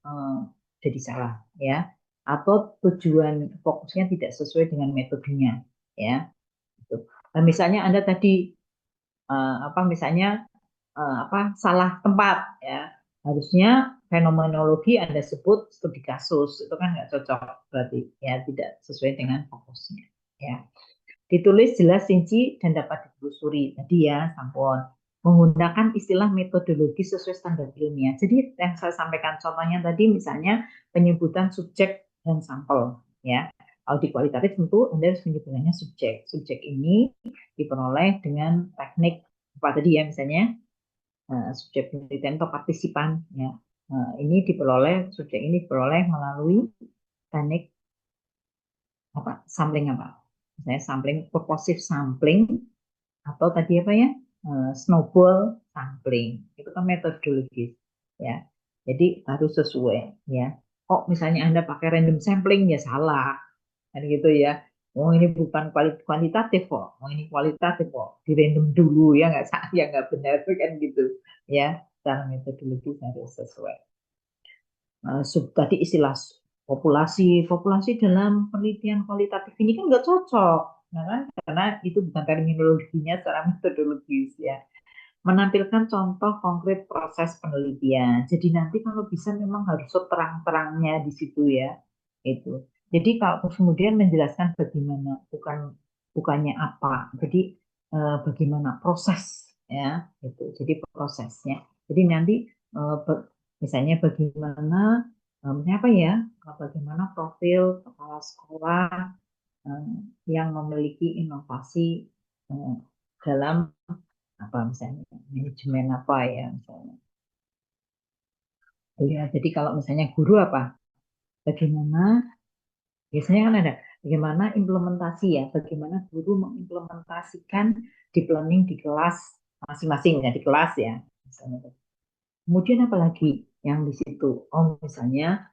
jadi salah ya atau tujuan fokusnya tidak sesuai dengan metodenya ya gitu. Nah, misalnya Anda tadi misalnya salah tempat ya harusnya fenomenologi Anda sebut studi kasus itu kan nggak cocok berarti ya tidak sesuai dengan fokusnya ya ditulis jelas rinci dan dapat ditelusuri tadi ya sampun menggunakan istilah metodologi sesuai standar ilmiah jadi yang saya sampaikan contohnya tadi misalnya penyebutan subjek dan sampel ya kalau di kualitatif tentu Anda harus menyebutkannya subjek ini diperoleh dengan teknik apa tadi ya misalnya subjek penelitian atau partisipan ya. Subjek ini diperoleh melalui teknik sampling misalnya sampling purposive sampling atau tadi apa ya snowball sampling itu kan metodologis ya jadi harus sesuai ya kok misalnya Anda pakai random sampling ya salah kan gitu ya oh ini bukan kualitatif kok oh ini kualitatif kok di random dulu ya nggak ya nggak benar kan gitu ya secara metodologi harus sesuai tadi istilah populasi dalam penelitian kualitatif ini kan nggak cocok ya kan karena itu bukan terminologinya secara metodologis ya menampilkan contoh konkret proses penelitian. Jadi nanti kalau bisa memang harus seterang-terangnya di situ ya. Itu. Jadi kalau kemudian menjelaskan bagaimana bukannya apa. Jadi bagaimana proses ya itu. Jadi prosesnya. Jadi nanti misalnya bagaimana misalnya apa ya? Bagaimana profil kepala sekolah eh, yang memiliki inovasi eh, dalam apa misalnya manajemen apa ya misalnya ya jadi kalau misalnya guru apa bagaimana biasanya kan ada bagaimana implementasi ya bagaimana guru mengimplementasikan deep learning di kelas masing-masing ya di kelas ya misalnya kemudian apa lagi yang di situ oh misalnya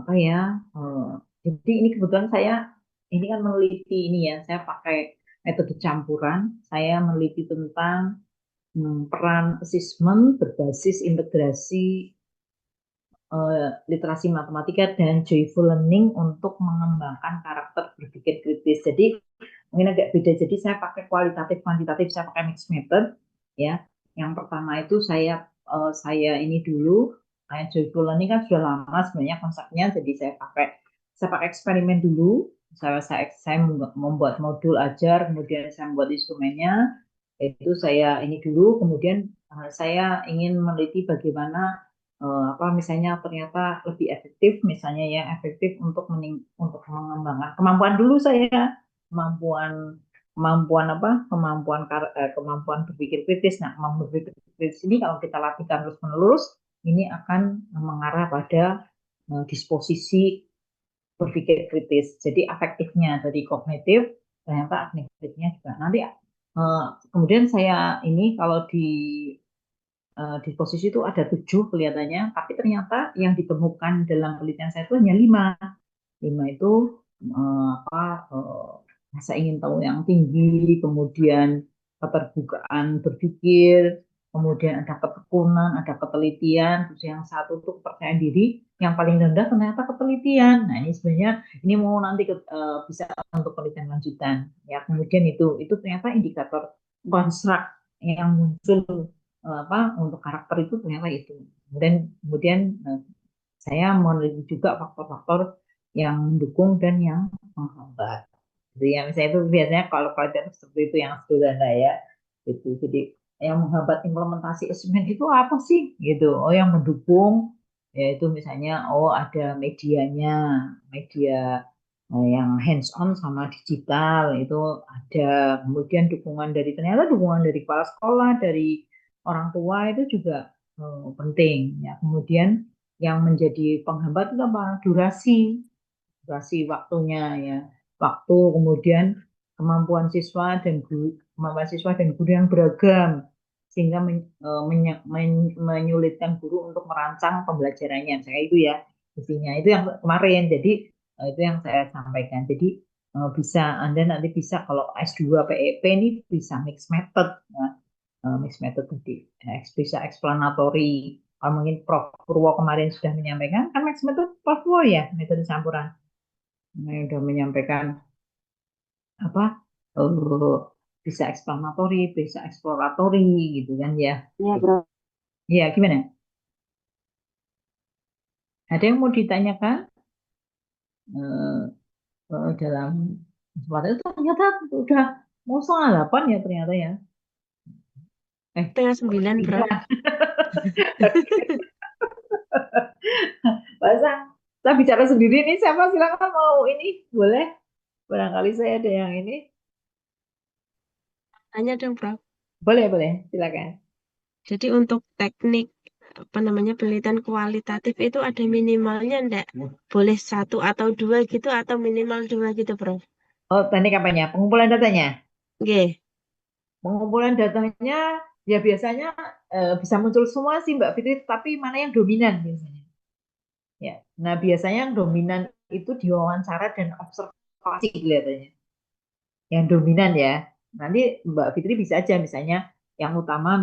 apa ya eh, jadi ini kebetulan saya ini kan meneliti ini ya saya pakai metode campuran saya meneliti tentang peran asesmen berbasis integrasi literasi matematika dan joyful learning untuk mengembangkan karakter berpikir kritis. Jadi mungkin agak beda. Jadi saya pakai kualitatif kuantitatif, saya pakai mixed method ya. Yang pertama itu saya ini dulu kayak joyful learning kan sudah lama sebenarnya konsepnya. Jadi saya pakai eksperimen dulu. Saya membuat modul ajar, kemudian saya membuat instrumennya. Itu saya ini dulu, kemudian saya ingin meneliti bagaimana misalnya ternyata lebih efektif misalnya ya efektif untuk mengembangkan kemampuan dulu saya kemampuan kemampuan berpikir kritis nah kemampuan berpikir kritis ini kalau kita latihkan terus menerus ini akan mengarah pada disposisi berpikir kritis jadi efektifnya dari kognitif ternyata kognitifnya juga nanti kemudian saya ini kalau di posisi itu ada 7 kelihatannya, tapi ternyata yang ditemukan dalam penelitian saya itu hanya 5. 5 itu rasa ingin tahu yang tinggi, kemudian keterbukaan berpikir, kemudian ada ketekunan, ada ketelitian, terus yang satu itu kepercayaan diri, yang paling rendah ternyata ketelitian. Nah ini sebenarnya ini mau nanti bisa untuk penelitian lanjutan. Ya kemudian itu ternyata indikator konstruk yang muncul untuk karakter itu ternyata itu. Kemudian saya meneliti juga faktor-faktor yang mendukung dan yang menghambat. Jadi yang misalnya itu biasanya kalau kualitatif seperti itu yang sederhana ya. Itu jadi yang menghambat implementasi asesmen itu apa sih gitu. Oh yang mendukung yaitu misalnya oh ada medianya, media yang hands on sama digital itu ada. Kemudian dukungan dari ternyata dukungan dari kepala sekolah, dari orang tua itu juga penting ya. Kemudian yang menjadi penghambat itu apa? Durasi waktunya ya, waktu, kemudian kemampuan siswa dan guru yang beragam sehingga menyulitkan guru untuk merancang pembelajarannya. Saya itu ya intinya itu yang kemarin. Jadi itu yang saya sampaikan. Jadi bisa Anda nanti bisa kalau S2 PEP ini bisa mix method ya. Mix method tadi bisa explanatory. Kalau mungkin Prof. Purwo kemarin sudah menyampaikan kan mix method Prof. Purwo ya metode campuran. Nah, udah menyampaikan apa bisa explanatory, bisa exploratory gitu kan ya.
Iya, Bro.
Iya, gimana? Ada yang mau ditanyakan eh, dalam kesempatan itu ternyata udah mau setengah 8 ya ternyata ya.
Setengah sembilan, Bro.
Iya. Masa saya bicara sendiri nih siapa silakan mau ini boleh barangkali saya ada yang ini
Tanya dong, Bro.
boleh boleh silakan.
Jadi untuk teknik apa namanya penelitian kualitatif itu ada minimalnya enggak? Boleh satu atau dua gitu atau minimal dua gitu, Bro?
Oh, teknik apanya? Pengumpulan datanya.
Oke.
Pengumpulan datanya ya biasanya bisa muncul semua sih Mbak Fitri, tapi mana yang dominan biasanya? Ya, nah biasanya yang dominan itu diwawancara dan observasi kelihatannya. Yang dominan ya. Nanti Mbak Fitri bisa aja misalnya yang utama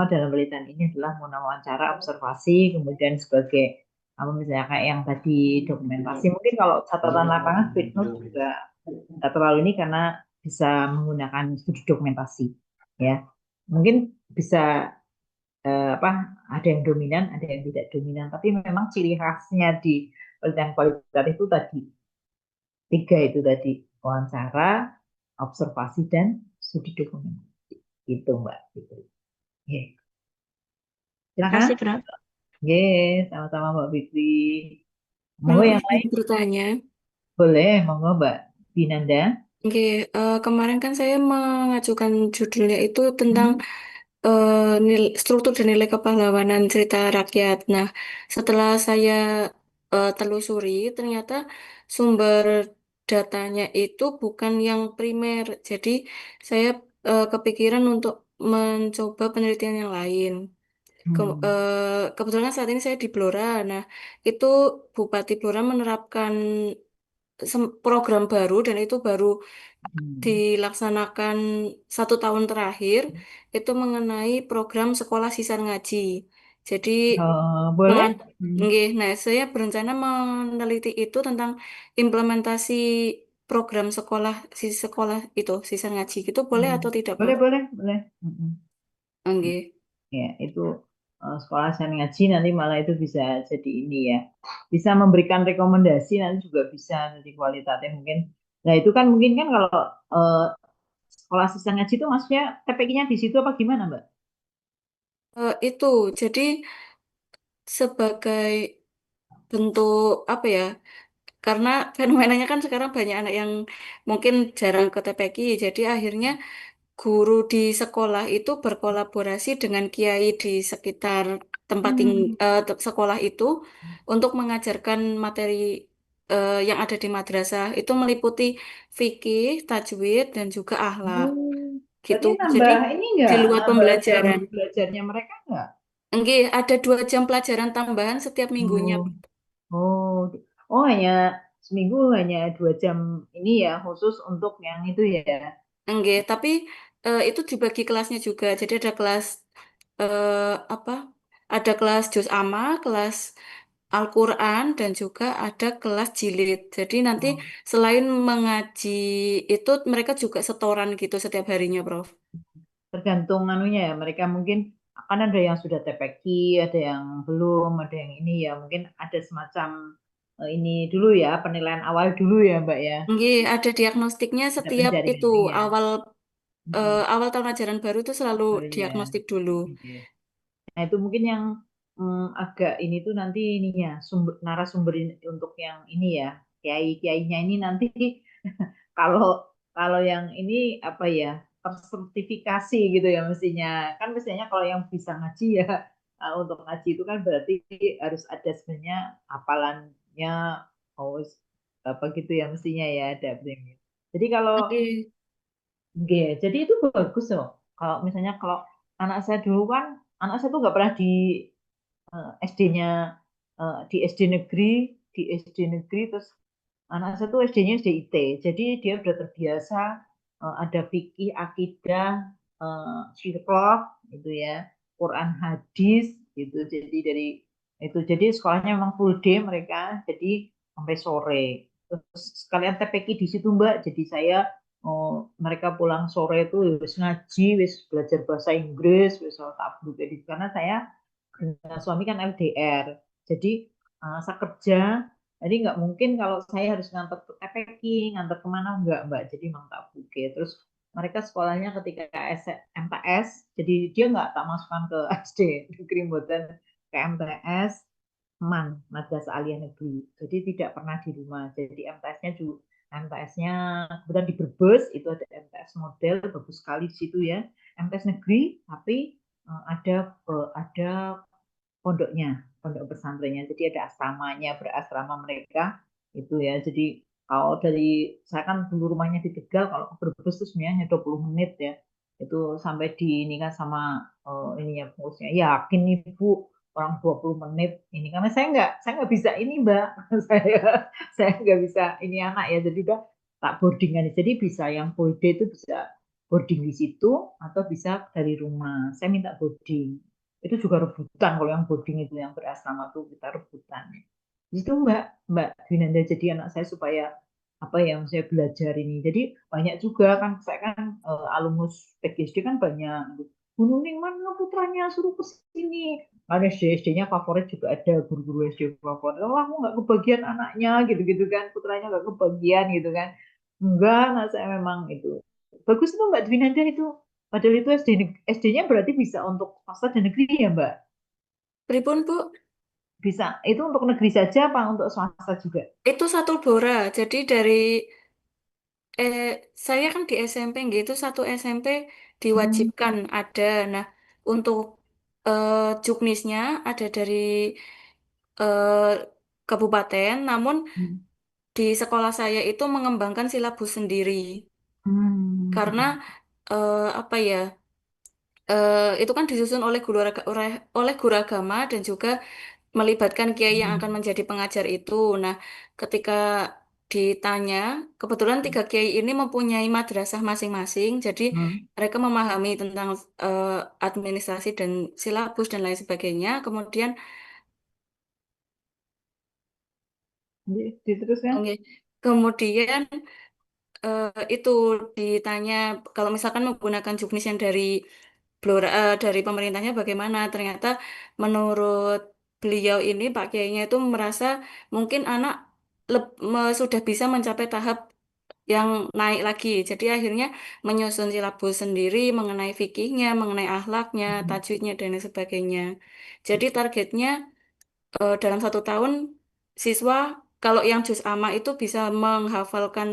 dalam penelitian ini adalah wawancara, observasi, kemudian sebagai apa misalnya kayak yang tadi dokumentasi. Mungkin kalau catatan lapangan, footnote juga nggak terlalu ini karena bisa menggunakan studi dokumentasi ya. Mungkin bisa apa ada yang dominan, ada yang tidak dominan, tapi memang ciri khasnya di penelitian kualitatif itu tadi tiga itu tadi wawancara, observasi dan studi dokumentasi. Itu Mbak gitu. Oke, silakan.
Kasih, Bro.
Yes, sama-sama Mbak Fitri. Monggo
Kalau
yang
izin
lain
bertanya,
boleh, monggo Mbak Binanda.
oke, kemarin kan saya mengajukan judulnya itu tentang
Hmm.
struktur dan nilai kepahlawanan cerita rakyat. Nah, setelah saya telusuri, ternyata sumber datanya itu bukan yang primer. Jadi, saya kepikiran untuk mencoba penelitian yang lain.
Hmm.
Kebetulan saat ini saya di Blora. Nah, itu Bupati Blora menerapkan program baru dan itu baru
Hmm.
dilaksanakan 1 tahun terakhir itu mengenai program sekolah sisar ngaji. Jadi
Boleh?
mengan
Hmm.
nggih, nah saya berencana meneliti itu tentang implementasi program sekolah itu sisar ngaji gitu boleh
Hmm.
atau tidak,
Boleh,
Prof?
boleh, boleh. Hmm.
Nggih.
Ya, itu sekolah saya ngaji nanti malah itu bisa jadi ini ya. Bisa memberikan rekomendasi nanti juga bisa nanti kualitatif mungkin. Nah, itu kan mungkin kan kalau eh, sekolah asisten ngaji itu maksudnya TPK-nya di situ apa gimana, Mbak?
Itu jadi sebagai bentuk apa ya? Karena fenomenanya kan sekarang banyak anak yang mungkin jarang ke TPQ, jadi akhirnya guru di sekolah itu berkolaborasi dengan kiai di sekitar
Hmm.
sekolah itu untuk mengajarkan materi yang ada di madrasah. Itu meliputi fikih, tajwid, dan juga akhlak
Oh,
gitu.
berarti
Jadi
nambah ini
di
enggak,
luar
nambah jam
pembelajaran.
belajarnya mereka enggak?
Enggak, ada 2 jam pelajaran tambahan setiap minggunya.
Oh, oh, oh hanya seminggu hanya 2 jam ini ya khusus untuk yang itu ya.
Enggak, tapi itu dibagi kelasnya juga. Jadi ada kelas apa? Ada kelas juz amma, kelas Al-Quran, dan juga ada kelas jilid. Jadi nanti
Oh,
selain mengaji itu mereka juga setoran gitu setiap harinya, Prof.
tergantung anunya ya. Mereka mungkin akan ada yang sudah TPQ, ada yang belum, ada yang ini ya. Mungkin ada semacam ini dulu ya, penilaian awal dulu ya Mbak ya,
Nggih, ada diagnostiknya
ada
setiap itu
penjaringan ya.
awal
Hmm.
awal tahun ajaran baru itu selalu
Oh iya.
diagnostik dulu.
Oke. Nah, itu mungkin yang agak ini tuh nanti ininya narasumber untuk yang ini ya, kiai-kiainya ini nanti kalau kalau yang ini apa ya, tersertifikasi gitu ya mestinya. Kan mestinya kalau yang bisa ngaji ya, untuk ngaji itu kan berarti harus ada sebenarnya hafalannya, oh apa gitu ya mestinya ya ada. Jadi kalau
Oke.
Oke, jadi itu bagus loh. Kalau misalnya kalau anak saya dulu kan, anak saya tuh nggak pernah di SD-nya, di SD negeri, terus anak saya tuh SD-nya SD IT. Jadi dia udah terbiasa ada fikih, akidah, sirah gitu ya, Quran hadis gitu. Jadi dari itu jadi sekolahnya memang full day mereka, jadi sampai sore. Terus sekalian TPQ di situ Mbak. Jadi saya mereka pulang sore itu wis ngaji, wis belajar bahasa Inggris, wis tabligh jadi karena saya dengan suami kan LDR. Jadi saya kerja, jadi nggak mungkin kalau saya harus ngantar ke TPQ, ngantar kemana enggak Mbak. Jadi memang tak buke. Terus mereka sekolahnya ketika MTS, jadi dia nggak tak masukkan ke SD negeri mboten, ke MTS Man, Madrasah Aliyah Negeri. Jadi tidak pernah di rumah. Jadi MTS-nya juga MTS-nya kebetulan di Brebes itu ada MTS model bagus sekali di situ ya. MTS negeri tapi ada pondoknya, pondok pesantrennya. Jadi ada asramanya, berasrama mereka itu ya. Jadi kalau dari saya kan dulu rumahnya di Tegal, kalau ke Brebes itu sebenarnya hanya 20 menit ya. Itu sampai di ini kan sama ininya pengurusnya. Yakin Ibu orang 20 menit ini karena saya nggak bisa ini Mbak. saya nggak bisa ini anak ya. Jadi udah tak boardingan. Jadi bisa yang full day itu bisa boarding di situ atau bisa dari rumah. Saya minta boarding itu juga rebutan kalau yang boarding itu yang berasrama tuh kita rebutan itu Mbak Gwinanda jadi anak saya supaya apa yang saya belajar ini jadi banyak juga kan saya kan alumnus PGSD kan banyak Bu Nuning mana putranya suruh ke sini ada SD-nya favorit juga ada guru-guru SD favorit oh aku nggak kebagian anaknya gitu-gitu kan putranya nggak kebagian gitu kan enggak anak saya memang itu bagus tuh Mbak Dwinanda itu padahal itu SD-nya berarti bisa untuk swasta dan negeri ya, Mbak?
Pripun, Bu?
Bisa. Itu untuk negeri saja apa untuk swasta juga?
Itu satu Bora. Jadi dari eh saya kan di SMP gitu, satu SMP
Hmm.
diwajibkan ada. Nah, untuk eh, juknisnya ada dari eh, kabupaten, namun
Hmm.
di sekolah saya itu mengembangkan silabus sendiri. Karena
Hmm.
apa ya? Itu kan disusun oleh guru agama dan juga melibatkan kiai yang akan
Hmm.
menjadi pengajar itu. Nah, ketika ditanya, kebetulan tiga kiai ini mempunyai madrasah masing-masing, jadi
Hmm.
mereka memahami tentang eh, administrasi dan silabus dan lain sebagainya. Kemudian,
Diteruskan?
oke, kemudian itu ditanya kalau misalkan menggunakan juknis yang dari dari pemerintahnya bagaimana? Ternyata menurut beliau ini Pak Kiainya itu merasa mungkin anak sudah bisa mencapai tahap yang naik lagi. Jadi akhirnya menyusun silabus sendiri mengenai fikihnya, mengenai akhlaknya,
Hmm.
tajwidnya dan lain sebagainya. Jadi targetnya dalam satu tahun siswa kalau yang juz amma itu bisa menghafalkan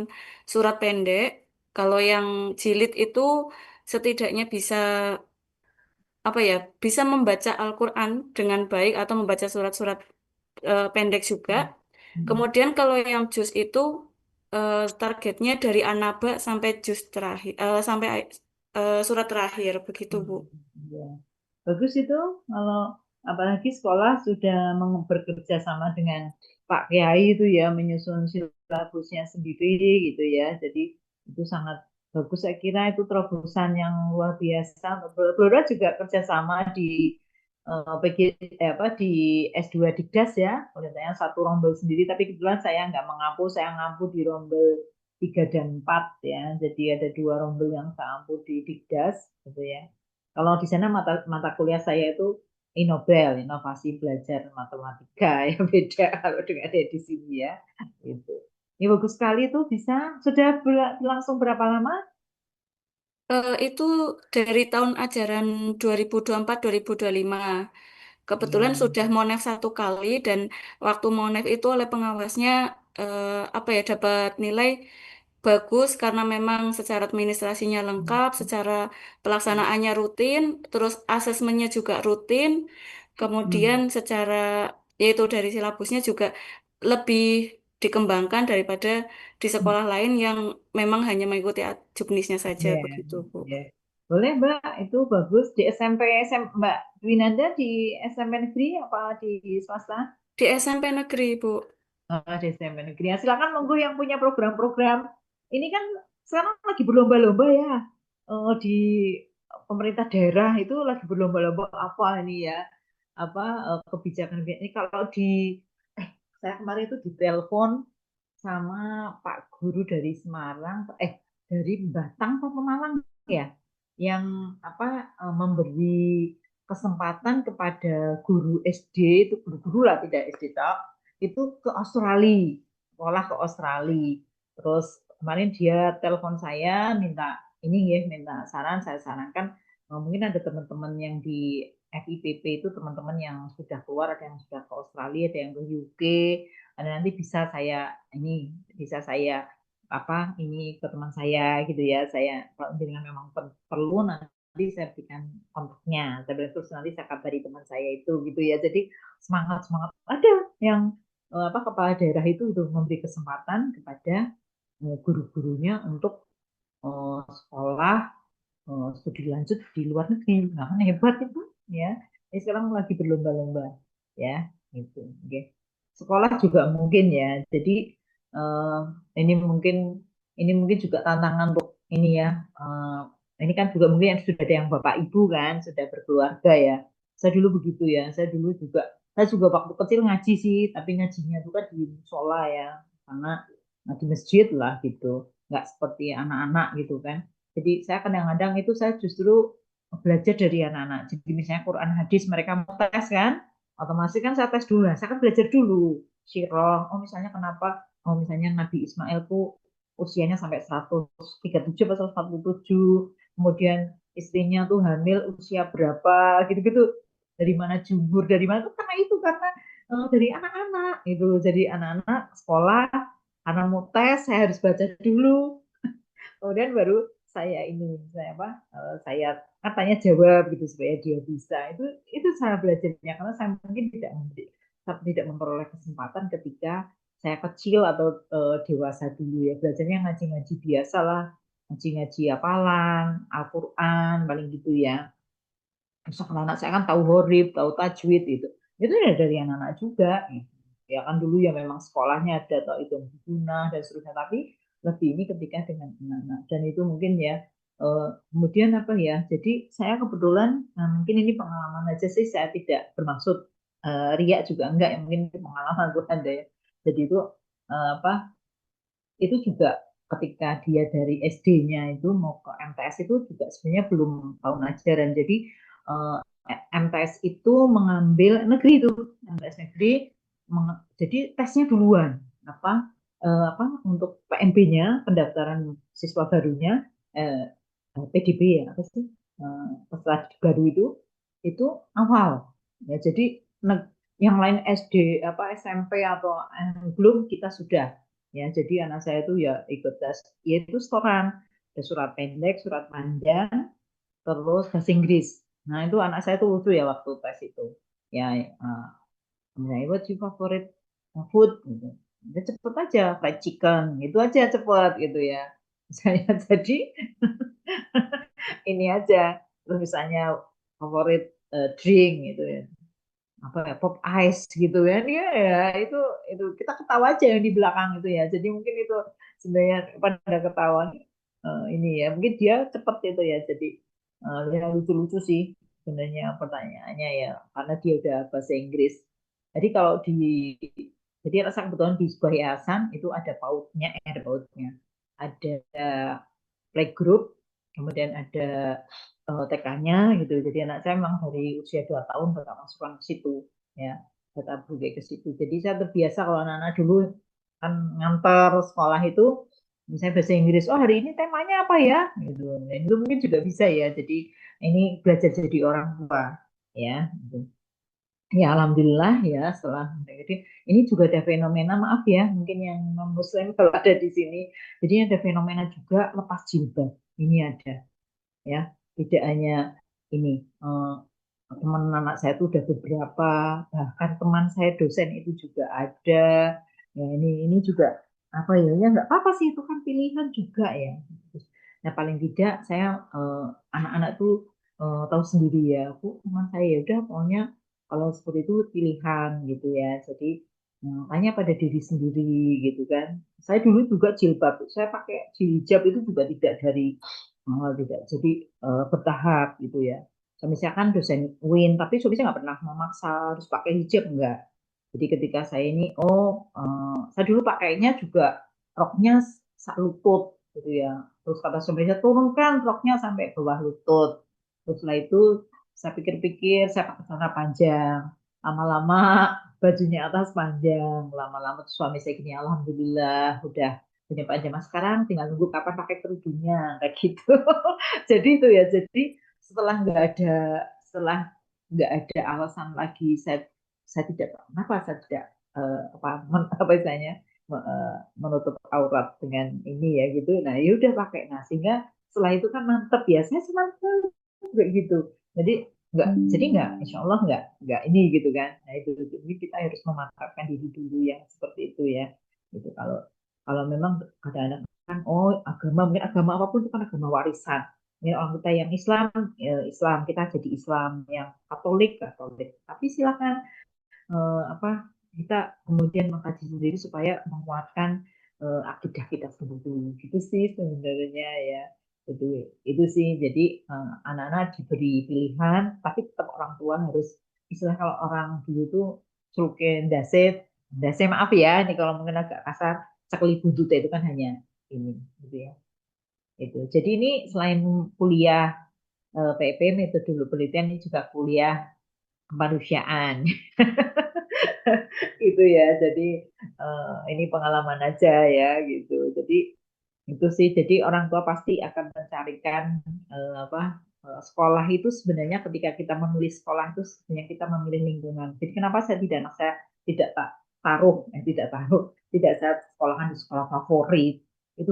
surat pendek, kalau yang jilid itu setidaknya bisa apa ya bisa membaca Al-Quran dengan baik atau membaca surat-surat pendek juga.
Hmm.
Kemudian kalau yang juz itu targetnya dari An-Naba sampai juz terakhir sampai surat terakhir begitu Bu.
Ya. Bagus itu kalau apalagi sekolah sudah bekerja sama dengan Pak Kiai itu ya menyusun silabusnya sendiri gitu ya. Jadi itu sangat bagus saya kira itu terobosan yang luar biasa. Blora juga kerjasama di PG, apa di S2 Digdas ya. Kalau saya satu rombel sendiri tapi kebetulan saya nggak mengampu, saya ngampu di rombel 3 dan 4 ya. Jadi ada dua rombel yang saya ampu di Digdas gitu ya. Kalau di sana mata kuliah saya itu Nobel, inovasi belajar matematika ya beda kalau dengan di sini ya. Itu. Ini bagus sekali tuh bisa. Sudah berlangsung berapa lama?
Itu dari tahun ajaran 2024-2025. Kebetulan
Ya,
sudah monef 1 kali dan waktu monef itu oleh pengawasnya apa ya dapat nilai bagus karena memang secara administrasinya lengkap, secara pelaksanaannya rutin, terus asesmennya juga rutin, kemudian
hmm.
secara yaitu dari silabusnya juga lebih dikembangkan daripada di sekolah lain yang memang hanya mengikuti juknisnya saja
Ya,
begitu, Bu.
ya. Boleh Mbak, itu bagus. Di SMP, Mbak Winanda di SMP negeri apa di swasta?
Di SMP negeri, Bu.
Di SMP negeri. Ya, silakan monggo yang punya program-program. Ini kan sekarang lagi berlomba-lomba ya. Di pemerintah daerah itu lagi berlomba-lomba apa ini ya? Apa kebijakan ini kalau saya kemarin itu ditelepon sama Pak Guru dari Semarang, dari Batang atau Pemalang ya, yang memberi kesempatan kepada guru SD itu guru-guru lah tidak SD tak itu ke Australia, sekolah ke Australia. Terus kemarin dia telepon saya minta ini ya, minta saran, saya sarankan mungkin ada teman-teman yang di FIPP itu teman-teman yang sudah keluar, ada yang sudah ke Australia, ada yang ke UK, ada nanti bisa saya ini ke teman saya gitu ya, saya kalau dengan memang perlu nanti saya berikan kontaknya, terus nanti saya kabari teman saya itu gitu ya. Jadi semangat semangat ada yang kepala daerah itu memberi kesempatan kepada guru-gurunya untuk sekolah studi lanjut di luar negeri. Nah, kan hebat itu ya. Ini sekarang lagi berlomba-lomba ya, gitu. Oke. Sekolah juga mungkin ya. Jadi eh, ini mungkin juga tantangan untuk ini ya. Ini kan juga mungkin yang sudah ada yang bapak ibu kan, sudah berkeluarga ya. Saya dulu begitu ya. Saya juga waktu kecil ngaji sih, tapi ngajinya itu kan di musola ya, karena di masjid lah gitu, nggak seperti anak-anak gitu kan. Jadi saya kadang-kadang itu saya justru belajar dari anak-anak. Jadi misalnya Quran hadis mereka mau tes kan, otomatis kan saya tes dulu. Nah, saya kan belajar dulu. Sirah, misalnya kenapa, misalnya Nabi Ismail tuh usianya sampai 137 atau 147. Kemudian istrinya tuh hamil usia berapa, gitu-gitu. Dari mana jumhur, dari mana tuh karena dari anak-anak itu. Jadi anak-anak sekolah, karena mau tes, saya harus baca dulu. Kemudian baru saya katanya jawab gitu supaya dia bisa. Itu cara belajarnya, karena saya mungkin tidak memperoleh kesempatan ketika saya kecil atau dewasa dulu ya, belajarnya ngaji-ngaji biasa lah, ngaji-ngaji hafalan Al-Quran paling gitu ya. Terus anak saya kan tahu horib, tahu tajwid itu ya dari anak-anak juga gitu. Ya kan dulu ya memang sekolahnya ada atau itu guna dan seterusnya, tapi lebih ini ketika dengan anak-anak, dan itu mungkin ya kemudian apa ya, jadi saya kebetulan mungkin ini pengalaman aja sih, saya tidak bermaksud riak juga enggak ya, mungkin ini pengalaman gue ada ya. Jadi itu itu juga ketika dia dari SD-nya itu mau ke MTS itu juga sebenarnya belum tahun ajaran. Jadi eh, MTS itu mengambil negeri itu, MTS negeri, jadi tesnya duluan apa untuk PMB-nya, pendaftaran siswa barunya, eh, PDB ya apa sih, peserta didik baru itu awal ya. Jadi yang lain SD SMP atau belum, kita sudah ya. Jadi anak saya itu ya ikut tes, yaitu setoran, ada surat pendek, surat panjang, terus bahasa Inggris. Nah itu anak saya tuh lucu ya waktu tes itu ya, misalnya what's your favorite food gitu, ya cepet aja fried chicken, itu aja cepet gitu ya saya. Jadi ini aja, terus misalnya favorit drink gitu ya, apa ya, pop ice gitu kan ya, itu kita ketawa aja yang di belakang itu ya. Jadi mungkin itu sebenarnya pada ketawa ini ya, mungkin dia cepet itu ya. Jadi yang lucu-lucu sih sebenarnya pertanyaannya ya, karena dia udah bahasa Inggris. Jadi kalau jadi rasa kebetulan di sebuah yayasan itu ada PAUD-nya, ada PAUD-nya, ada playgroup, kemudian ada TK-nya gitu. Jadi anak saya memang dari usia 2 tahun sudah masukkan ke situ ya, data berbagai ke situ. Jadi saya terbiasa kalau anak-anak dulu kan ngantar sekolah itu misalnya bahasa Inggris, oh hari ini temanya apa ya gitu. Dan itu mungkin juga bisa ya. Jadi ini belajar jadi orang tua ya gitu. Ya, alhamdulillah ya setelah jadi ini juga ada fenomena maaf ya mungkin yang non Muslim kalau ada di sini. Jadi ada fenomena juga lepas jilbab. Ini ada ya tidak hanya ini teman anak saya itu udah beberapa bahkan teman saya dosen itu juga ada ya ini juga apa ya ya nggak apa-apa sih itu kan pilihan juga ya nah paling tidak saya anak-anak tuh tahu sendiri ya aku teman saya ya udah pokoknya kalau seperti itu pilihan gitu ya jadi tanya pada diri sendiri gitu kan saya dulu juga jilbab saya pakai hijab itu juga tidak dari oh, tidak. Jadi bertahap gitu ya. So, misalkan dosen UIN, tapi suami saya nggak pernah memaksa harus pakai hijab enggak. Jadi ketika saya ini, saya dulu pakainya juga roknya sak lutut gitu ya. Terus kata suami saya turunkan roknya sampai bawah lutut. Terus setelah itu saya pikir-pikir, saya pakai celana panjang. Lama-lama bajunya atas panjang. Lama-lama suami saya gini, alhamdulillah udah punya Pak Jamal sekarang tinggal nunggu kapan pakai kerudungnya kayak gitu. Jadi itu ya. Jadi setelah nggak ada alasan lagi saya tidak kenapa saya tidak apa istilahnya menutup aurat dengan ini ya gitu. Nah, ya udah pakai. Nah, sehingga setelah itu kan mantep ya. Saya senang kayak gitu. Jadi nggak insya Allah nggak ini gitu kan. Nah itu jadi kita harus memantapkan diri dulu yang seperti itu ya. Gitu kalau kalau memang kadang-kadang kan oh agama mungkin agama apapun itu kan agama warisan. Ini orang kita yang Islam Islam kita jadi Islam yang Katolik Katolik. Tapi silakan apa kita kemudian mengkaji sendiri supaya menguatkan akidah kita sendiri. Gitu sih sebenarnya ya. Itu itu sih. Jadi anak-anak diberi pilihan, tapi tetap orang tua harus istilah kalau orang dulu tuh celukin daset, daset maaf ya, ini kalau mungkin agak kasar, cekli buntut itu kan hanya ini, gitu ya. Itu. Jadi ini selain kuliah PEP metode penelitian ini juga kuliah kemanusiaan. Gitu ya. Jadi ini pengalaman aja ya gitu. Jadi itu sih. Jadi orang tua pasti akan mencarikan apa sekolah itu sebenarnya ketika kita memilih sekolah itu sebenarnya kita memilih lingkungan. Jadi kenapa saya tidak anak saya tidak tak taruh tidak taruh tidak saya sekolahkan di sekolah favorit itu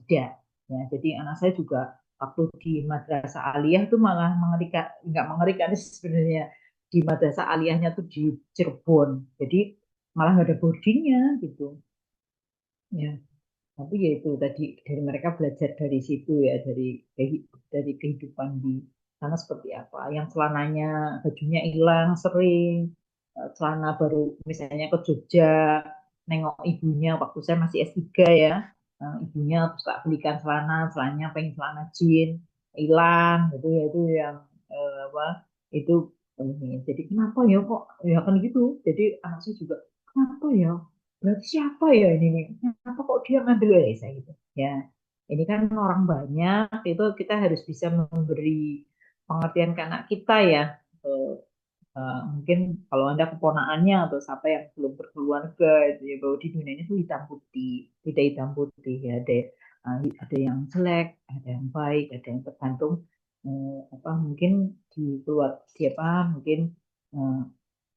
tidak ya. Jadi anak saya juga waktu di madrasah aliyah itu malah mengerikan nggak mengerikan sebenarnya di madrasah aliyahnya tuh di Cirebon. Jadi malah nggak ada boardingnya gitu. Ya, tapi ya itu tadi dari mereka belajar dari situ ya dari kehidupan di sana seperti apa. Yang celananya bajunya hilang sering, celana baru misalnya ke Jogja nengok ibunya waktu saya masih S3 ya. Ibunya terus tak belikan celananya pengen celana jean hilang gitu ya itu yang apa itu ini. Jadi kenapa ya kok ya kan gitu. Jadi anak saya juga kenapa ya berarti siapa ya ini nih? Kenapa kok dia ngambil ya saya gitu ya ini kan orang banyak itu kita harus bisa memberi pengertian ke anak kita ya. Eh, mungkin kalau anda keponakannya atau siapa yang belum berkeluarga itu ya bahwa di dunia ini tuh hitam putih tidak hitam putih ya ada yang jelek ada yang baik ada yang tergantung apa mungkin di keluar siapa mungkin eh,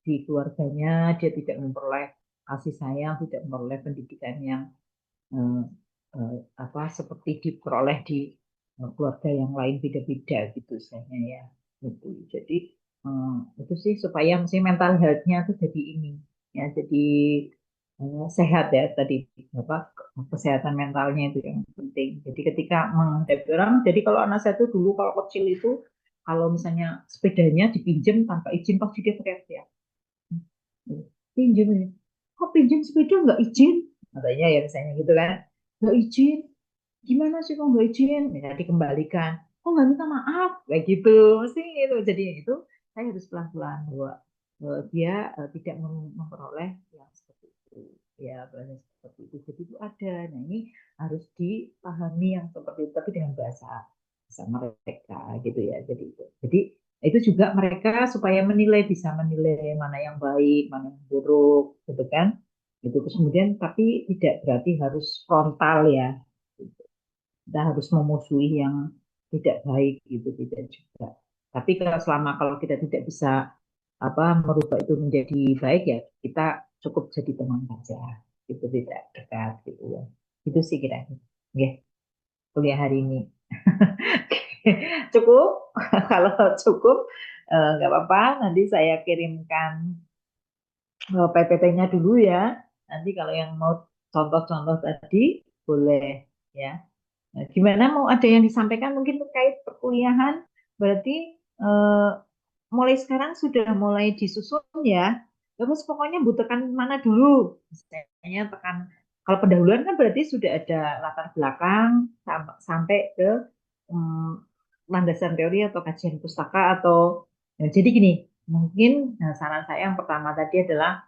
di keluarganya dia tidak memperoleh kasih sayang, tidak memperoleh pendidikan yang eh, apa seperti diperoleh di keluarga yang lain beda-beda gitu misalnya ya. Gitu. Jadi itu sih supaya mesti mental health-nya tuh jadi ini ya jadi sehat ya tadi apa kesehatan mentalnya itu yang penting. Jadi ketika menghadapi orang, jadi kalau anak saya tuh dulu kalau kecil itu kalau misalnya sepedanya dipinjam tanpa izin pasti dia teriak-teriak pinjam ini kok pinjam sepeda nggak izin katanya ya misalnya gitu kan nggak izin gimana sih kok nggak izin misalnya dikembalikan kok nggak minta maaf kayak gitu sih itu jadi itu saya harus pelan-pelan bahwa dia tidak memperoleh yang seperti itu ya banyak seperti itu jadi itu ada nah ini harus dipahami yang seperti itu tapi dengan bahasa sama mereka gitu ya. Jadi itu juga mereka supaya bisa menilai mana yang baik, mana yang buruk, gitu kan? Gitu. Terus kemudian tapi tidak berarti harus frontal ya. Kita harus memusuhi yang tidak baik gitu, tidak juga. Tapi kalau kita tidak bisa merubah itu menjadi baik ya kita cukup jadi teman saja, itu tidak dekat gitu ya. Itu sih kira-kira. Oke, kuliah hari ini. Cukup. Kalau cukup nggak apa-apa, nanti saya kirimkan PPT-nya dulu ya. Nanti kalau yang mau contoh-contoh tadi boleh ya. Nah, gimana, mau ada yang disampaikan mungkin terkait perkuliahan? Berarti eh, mulai sekarang sudah mulai disusun ya. Terus pokoknya butuhkan mana dulu. Misalnya tekan, kalau pendahuluan kan berarti sudah ada latar belakang sampai ke landasan teori atau kajian pustaka atau jadi gini, mungkin saran saya yang pertama tadi adalah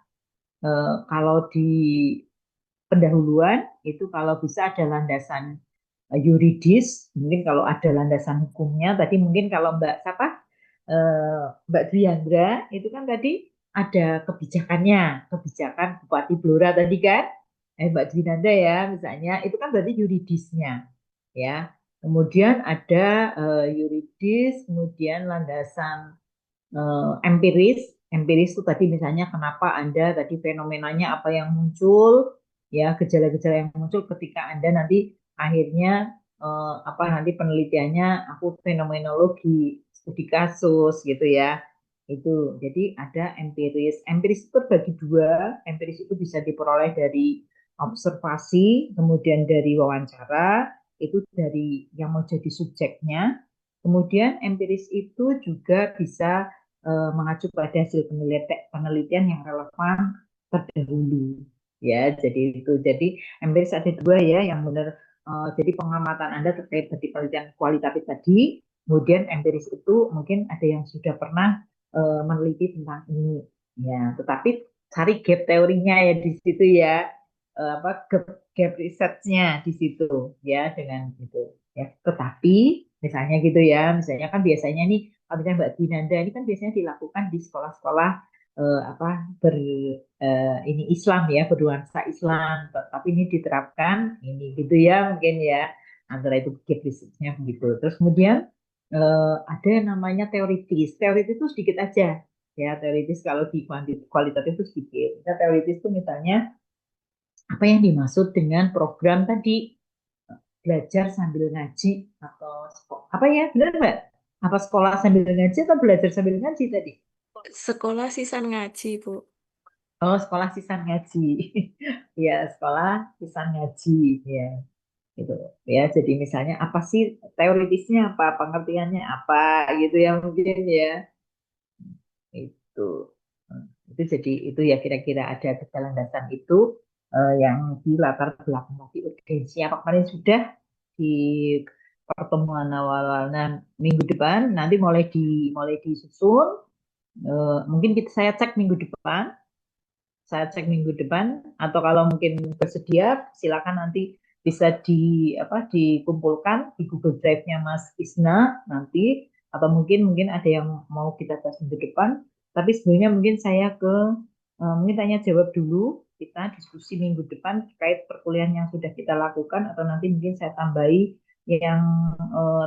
kalau di pendahuluan itu kalau bisa ada landasan yuridis, mungkin kalau ada landasan hukumnya, tadi mungkin kalau Mbak Driandra itu kan tadi ada kebijakan Bupati Blora tadi kan, Mbak Dwinanda ya misalnya, itu kan berarti yuridisnya ya. Kemudian ada yuridis, kemudian landasan empiris. Empiris itu tadi misalnya kenapa Anda tadi fenomenanya apa yang muncul, ya gejala-gejala yang muncul ketika Anda nanti akhirnya nanti penelitiannya aku fenomenologi, studi kasus gitu ya. Itu jadi ada empiris. Empiris itu terbagi dua. Empiris itu bisa diperoleh dari observasi, kemudian dari wawancara, itu dari yang mau jadi subjeknya. Kemudian empiris itu juga bisa mengacu pada hasil penelitian yang relevan terdahulu. Ya, jadi empiris ada dua ya, yang benar. Jadi pengamatan Anda terkait tadi penelitian kualitatif tadi, kemudian empiris itu mungkin ada yang sudah pernah meneliti tentang ini. Ya, tetapi cari gap teorinya ya di situ ya, gap researchnya di situ ya dengan itu ya. Tetapi misalnya gitu ya, misalnya kan biasanya nih kalau misalnya Mbak Dinanda ini kan biasanya dilakukan di sekolah-sekolah ini Islam ya, bernuansa Islam, tapi ini diterapkan ini gitu ya mungkin ya, antara itu gap researchnya begitu. Terus kemudian ada yang namanya teoritis. Teoritis itu sedikit aja ya, teoritis kalau di kualitatif itu sedikit. Nah, teoritis itu misalnya apa yang dimaksud dengan program tadi, belajar sambil ngaji atau apa ya, benar Mbak? Apa sekolah sambil ngaji atau belajar sambil ngaji tadi?
Sekolah sisan ngaji, Bu.
Oh, sekolah sisan ngaji. Ya, sekolah sisan ngaji ya. Gitu ya. Jadi misalnya apa sih teoritisnya, apa pengertiannya apa gitu ya mungkin ya. Itu. Itu jadi itu ya kira-kira ada gejala dasar itu yang di latar belakang tadi urgensi apa kemarin sudah di pertemuan awal-awal. Nah, minggu depan nanti mulai disusun. Mungkin saya cek minggu depan. Saya cek minggu depan, atau kalau mungkin bersedia silakan nanti bisa dikumpulkan di Google Drive-nya Mas Isna nanti, atau mungkin ada yang mau kita bahas minggu depan. Tapi sebenarnya mungkin saya mungkin tanya jawab dulu, kita diskusi minggu depan terkait perkuliahan yang sudah kita lakukan, atau nanti mungkin saya tambahi yang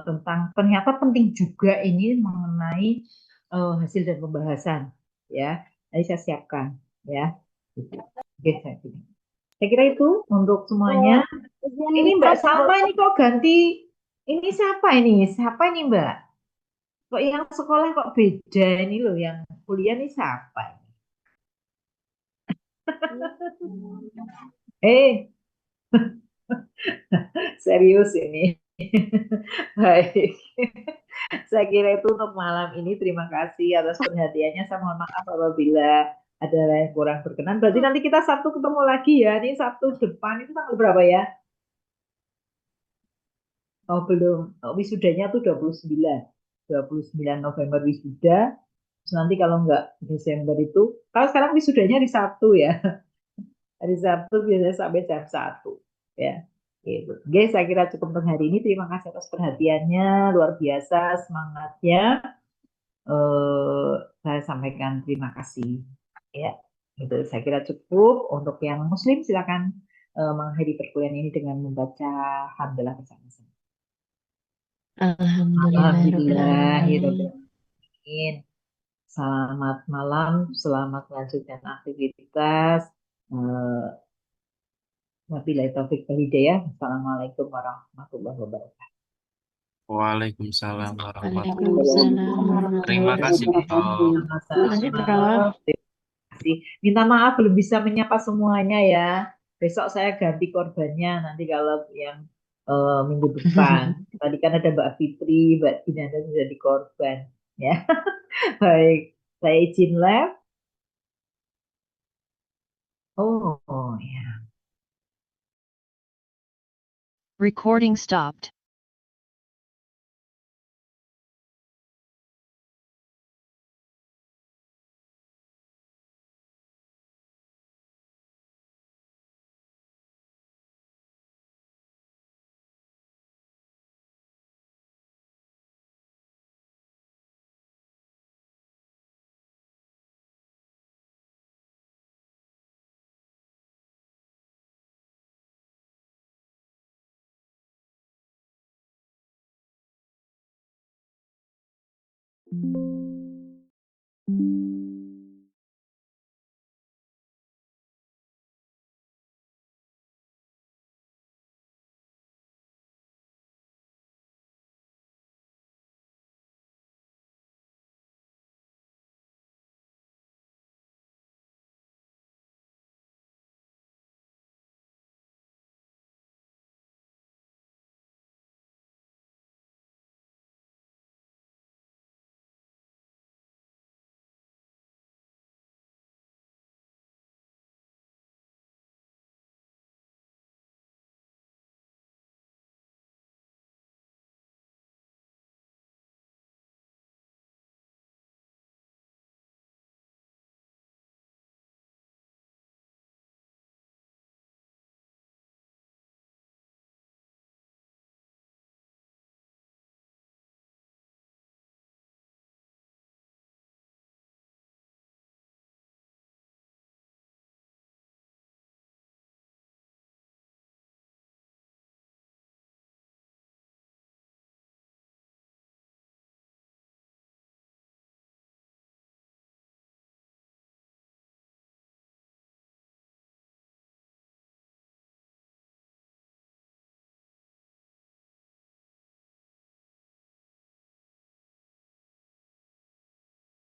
tentang ternyata penting juga ini mengenai hasil dan pembahasan ya. Nanti saya siapkan ya. Oke, saya kira itu untuk semuanya. Ini Mbak Salma ini kok ganti? Ini siapa ini? Siapa ini Mbak? Kok yang sekolah kok beda ini loh, yang kuliah ini siapa? Eh, serius ini. Baik. Saya kira itu untuk malam ini. Terima kasih atas perhatiannya. Saya mohon maaf apabila ada yang kurang berkenan. Berarti nanti kita Sabtu ketemu lagi ya. Ini Sabtu depan itu tanggal berapa ya? Oh belum. Oh, wisudanya tuh 29 November wisuda. Terus nanti kalau nggak Desember itu, kalau sekarang wisudanya hari Sabtu ya. Hari Sabtu biasanya sampai jam 1 ya. Gitu. Oke, saya kira cukup untuk hari ini. Terima kasih atas perhatiannya, luar biasa semangatnya. eh, saya sampaikan terima kasih. Ya, itu saya kira cukup. Untuk yang Muslim silakan mengakhiri perkuliahan ini dengan membaca Alhamdulillah bersama-sama.
Alhamdulillahirobbilalamin.
Alhamdulillahirobbilalamin. Selamat malam, selamat melanjutkan aktivitas. Eh, Wabillahi taufik wal hidayah. Assalamualaikum warahmatullahi wabarakatuh.
Waalaikumsalam warahmatullahi
Waalaikumsalam
wabarakatuh. Terima
warahmatullahi
kasih,
wabarakatuh.
Prof.
Makasih, Prof.
Sama-sama. Terima kasih. Minta maaf belum bisa menyapa semuanya ya. Besok saya ganti korbannya nanti kalau yang minggu depan. Tadi kan ada Mbak Fitri, Mbak Dina dan sudah di korban. Ya, baik. Saya izin live. Oh, ya.
Recording stopped.